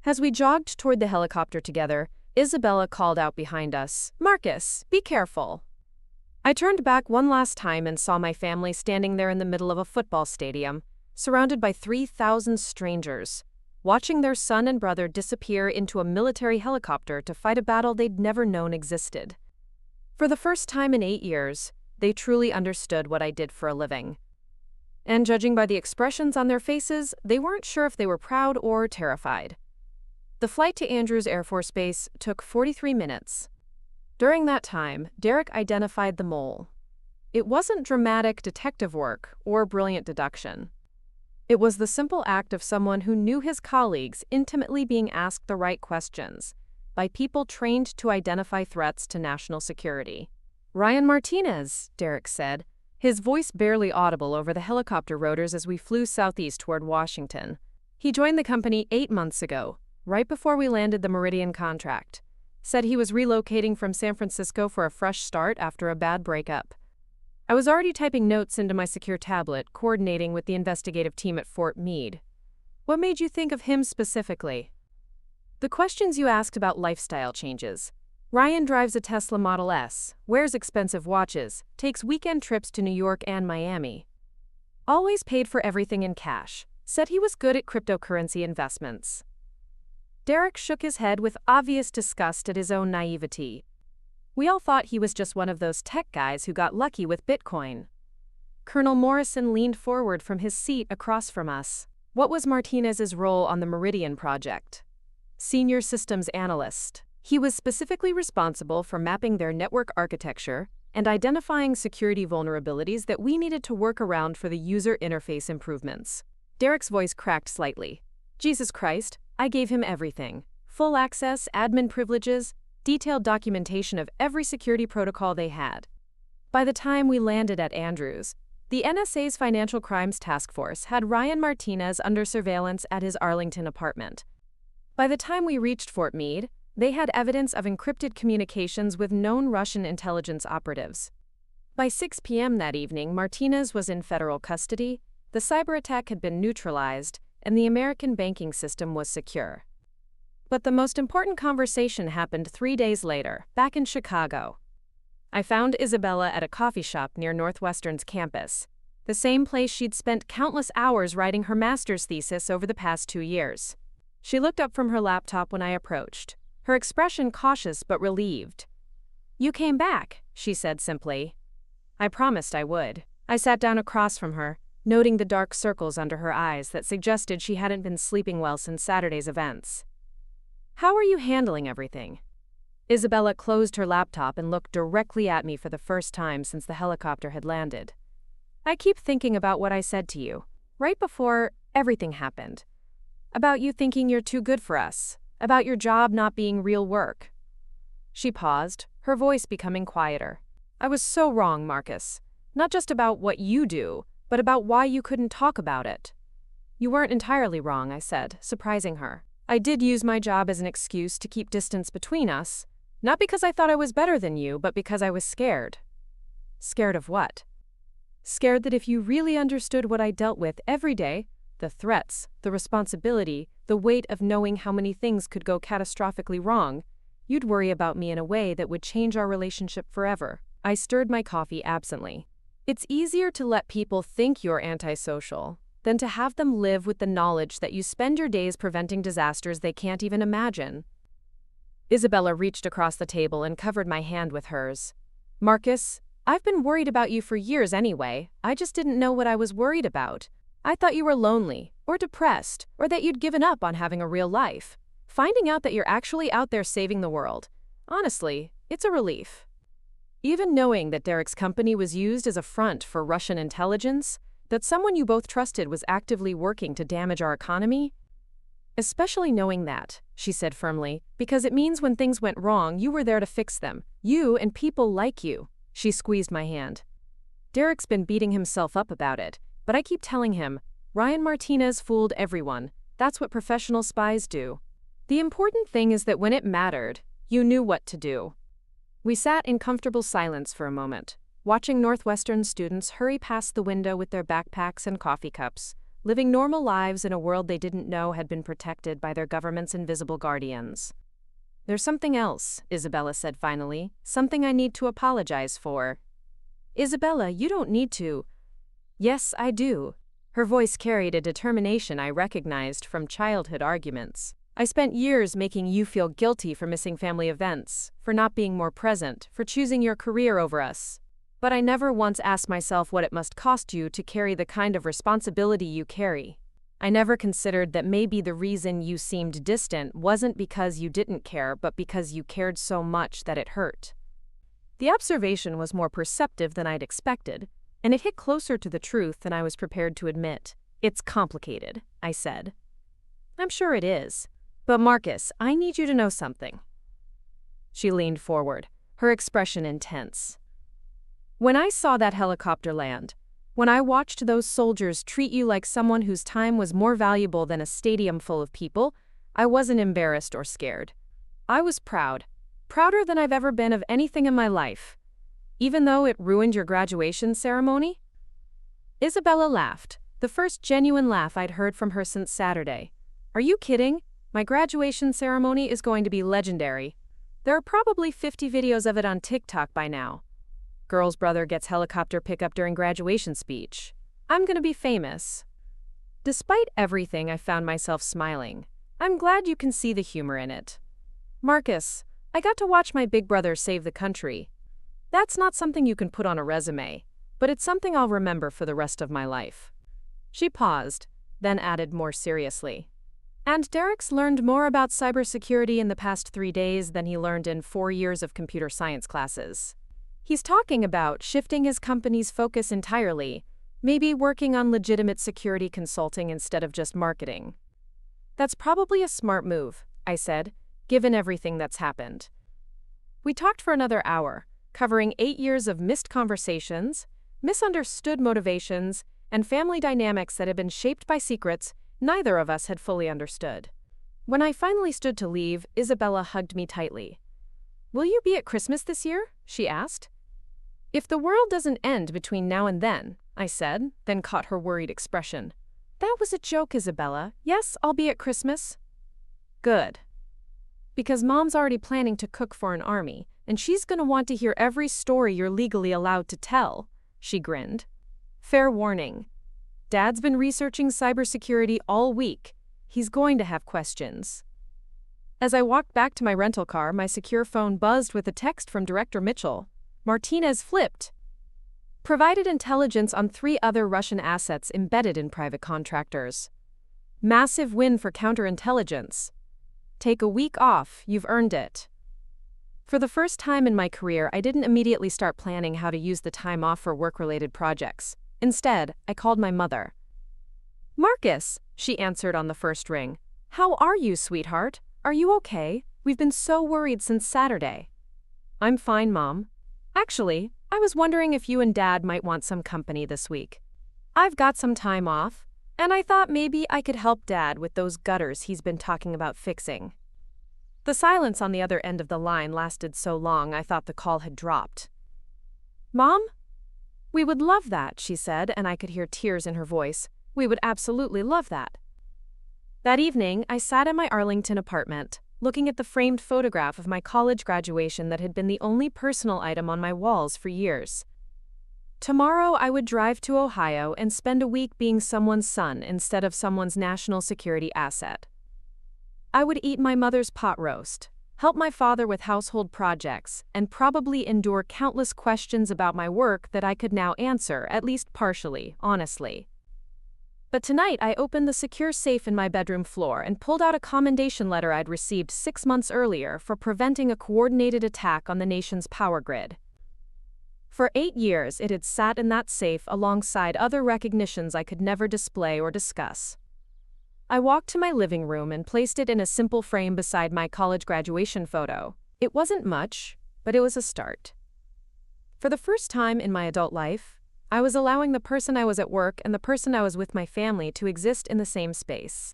As we jogged toward the helicopter together, Isabella called out behind us, "Marcus, be careful." I turned back one last time and saw my family standing there in the middle of a football stadium, surrounded by 3,000 strangers, watching their son and brother disappear into a military helicopter to fight a battle they'd never known existed. For the first time in 8 years, they truly understood what I did for a living. And judging by the expressions on their faces, they weren't sure if they were proud or terrified. The flight to Andrews Air Force Base took 43 minutes. During that time, Derek identified the mole. It wasn't dramatic detective work or brilliant deduction. It was the simple act of someone who knew his colleagues intimately being asked the right questions by people trained to identify threats to national security. "Ryan Martinez," Derek said, his voice barely audible over the helicopter rotors as we flew southeast toward Washington. "He joined the company 8 months ago, right before we landed the Meridian contract. Said he was relocating from San Francisco for a fresh start after a bad breakup." I was already typing notes into my secure tablet, coordinating with the investigative team at Fort Meade. "What made you think of him specifically?" "The questions you asked about lifestyle changes. Ryan drives a Tesla Model S, wears expensive watches, takes weekend trips to New York and Miami. Always paid for everything in cash. Said he was good at cryptocurrency investments." Derek shook his head with obvious disgust at his own naivety. "We all thought he was just one of those tech guys who got lucky with Bitcoin." Colonel Morrison leaned forward from his seat across from us. "What was Martinez's role on the Meridian project?" "Senior systems analyst. He was specifically responsible for mapping their network architecture and identifying security vulnerabilities that we needed to work around for the user interface improvements." Derek's voice cracked slightly. "Jesus Christ, I gave him everything. Full access, admin privileges, detailed documentation of every security protocol they had. By the time we landed at Andrews, the NSA's Financial Crimes Task Force had Ryan Martinez under surveillance at his Arlington apartment. By the time we reached Fort Meade, they had evidence of encrypted communications with known Russian intelligence operatives. By 6 p.m. that evening, Martinez was in federal custody, the cyber attack had been neutralized, and the American banking system was secure. But the most important conversation happened 3 days later, back in Chicago. I found Isabella at a coffee shop near Northwestern's campus, the same place she'd spent countless hours writing her master's thesis over the past 2 years. She looked up from her laptop when I approached, her expression cautious but relieved. "You came back," she said simply. I promised I would. I sat down across from her, noting the dark circles under her eyes that suggested she hadn't been sleeping well since Saturday's events. "How are you handling everything?" Isabella closed her laptop and looked directly at me for the first time since the helicopter had landed. "I keep thinking about what I said to you, right before everything happened. About you thinking you're too good for us, about your job not being real work." She paused, her voice becoming quieter. "I was so wrong, Marcus. Not just about what you do, but about why you couldn't talk about it." "You weren't entirely wrong," I said, surprising her. "I did use my job as an excuse to keep distance between us, not because I thought I was better than you, but because I was scared." "Scared of what?" "Scared that if you really understood what I dealt with every day, the threats, the responsibility, the weight of knowing how many things could go catastrophically wrong, you'd worry about me in a way that would change our relationship forever." I stirred my coffee absently. It's easier to let people think you're antisocial than to have them live with the knowledge that you spend your days preventing disasters they can't even imagine. Isabella reached across the table and covered my hand with hers. Marcus, I've been worried about you for years anyway. I just didn't know what I was worried about. I thought you were lonely, or depressed, or that you'd given up on having a real life. Finding out that you're actually out there saving the world, honestly, it's a relief. Even knowing that Derek's company was used as a front for Russian intelligence, that someone you both trusted was actively working to damage our economy? Especially knowing that, she said firmly, because it means when things went wrong, you were there to fix them. You and people like you. She squeezed my hand. Derek's been beating himself up about it, but I keep telling him, Ryan Martinez fooled everyone. That's what professional spies do. The important thing is that when it mattered, you knew what to do. We sat in comfortable silence for a moment, watching Northwestern students hurry past the window with their backpacks and coffee cups, living normal lives in a world they didn't know had been protected by their government's invisible guardians. There's something else, Isabella said finally, something I need to apologize for. Isabella, you don't need to. Yes, I do. Her voice carried a determination I recognized from childhood arguments. I spent years making you feel guilty for missing family events, for not being more present, for choosing your career over us. But I never once asked myself what it must cost you to carry the kind of responsibility you carry. I never considered that maybe the reason you seemed distant wasn't because you didn't care, but because you cared so much that it hurt. The observation was more perceptive than I'd expected, and it hit closer to the truth than I was prepared to admit. It's complicated, I said. I'm sure it is. But Marcus, I need you to know something. She leaned forward, her expression intense. When I saw that helicopter land, when I watched those soldiers treat you like someone whose time was more valuable than a stadium full of people, I wasn't embarrassed or scared. I was proud, prouder than I've ever been of anything in my life, even though it ruined your graduation ceremony. Isabella laughed, the first genuine laugh I'd heard from her since Saturday. Are you kidding? My graduation ceremony is going to be legendary. There are probably 50 videos of it on TikTok by now. Girl's brother gets helicopter pickup during graduation speech. I'm gonna be famous. Despite everything, I found myself smiling. I'm glad you can see the humor in it. Marcus, I got to watch my big brother save the country. That's not something you can put on a resume, but it's something I'll remember for the rest of my life. She paused, then added more seriously. And Derek's learned more about cybersecurity in the past 3 days than he learned in 4 years of computer science classes. He's talking about shifting his company's focus entirely, maybe working on legitimate security consulting instead of just marketing. That's probably a smart move, I said, given everything that's happened. We talked for another hour, covering 8 years of missed conversations, misunderstood motivations, and family dynamics that had been shaped by secrets neither of us had fully understood. When I finally stood to leave, Isabella hugged me tightly. Will you be at Christmas this year? She asked. If the world doesn't end between now and then, I said, then caught her worried expression. That was a joke, Isabella. Yes, I'll be at Christmas. Good. Because Mom's already planning to cook for an army, and she's gonna want to hear every story you're legally allowed to tell, she grinned. Fair warning. Dad's been researching cybersecurity all week. He's going to have questions. As I walked back to my rental car, my secure phone buzzed with a text from Director Mitchell. Martinez flipped. Provided intelligence on 3 other Russian assets embedded in private contractors. Massive win for counterintelligence. Take a week off, you've earned it. For the first time in my career, I didn't immediately start planning how to use the time off for work-related projects. Instead, I called my mother. Marcus, she answered on the first ring. How are you, sweetheart? Are you okay? We've been so worried since Saturday. I'm fine, Mom. Actually, I was wondering if you and Dad might want some company this week. I've got some time off, and I thought maybe I could help Dad with those gutters he's been talking about fixing. The silence on the other end of the line lasted so long I thought the call had dropped. Mom? We would love that, she said, and I could hear tears in her voice. We would absolutely love that. That evening, I sat in my Arlington apartment, looking at the framed photograph of my college graduation that had been the only personal item on my walls for years. Tomorrow I would drive to Ohio and spend a week being someone's son instead of someone's national security asset. I would eat my mother's pot roast, help my father with household projects, and probably endure countless questions about my work that I could now answer, at least partially, honestly. But tonight I opened the secure safe in my bedroom floor and pulled out a commendation letter I'd received 6 months earlier for preventing a coordinated attack on the nation's power grid. For 8 years it had sat in that safe alongside other recognitions I could never display or discuss. I walked to my living room and placed it in a simple frame beside my college graduation photo. It wasn't much, but it was a start. For the first time in my adult life, I was allowing the person I was at work and the person I was with my family to exist in the same space.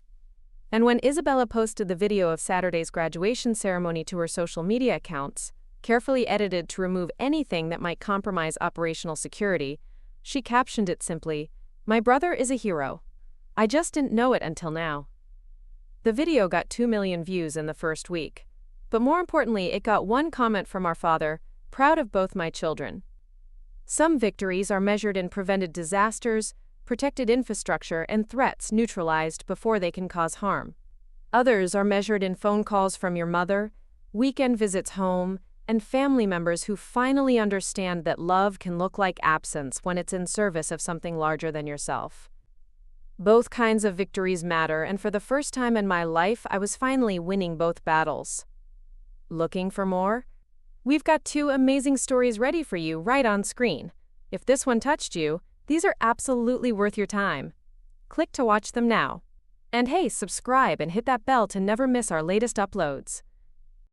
And when Isabella posted the video of Saturday's graduation ceremony to her social media accounts, carefully edited to remove anything that might compromise operational security, she captioned it simply, "My brother is a hero. I just didn't know it until now." The video got 2 million views in the first week. But more importantly, it got one comment from our father, "Proud of both my children." Some victories are measured in prevented disasters, protected infrastructure, and threats neutralized before they can cause harm. Others are measured in phone calls from your mother, weekend visits home, and family members who finally understand that love can look like absence when it's in service of something larger than yourself. Both kinds of victories matter, and for the first time in my life, I was finally winning both battles. Looking for more? We've got 2 amazing stories ready for you right on screen. If this one touched you, these are absolutely worth your time. Click to watch them now. And hey, subscribe and hit that bell to never miss our latest uploads.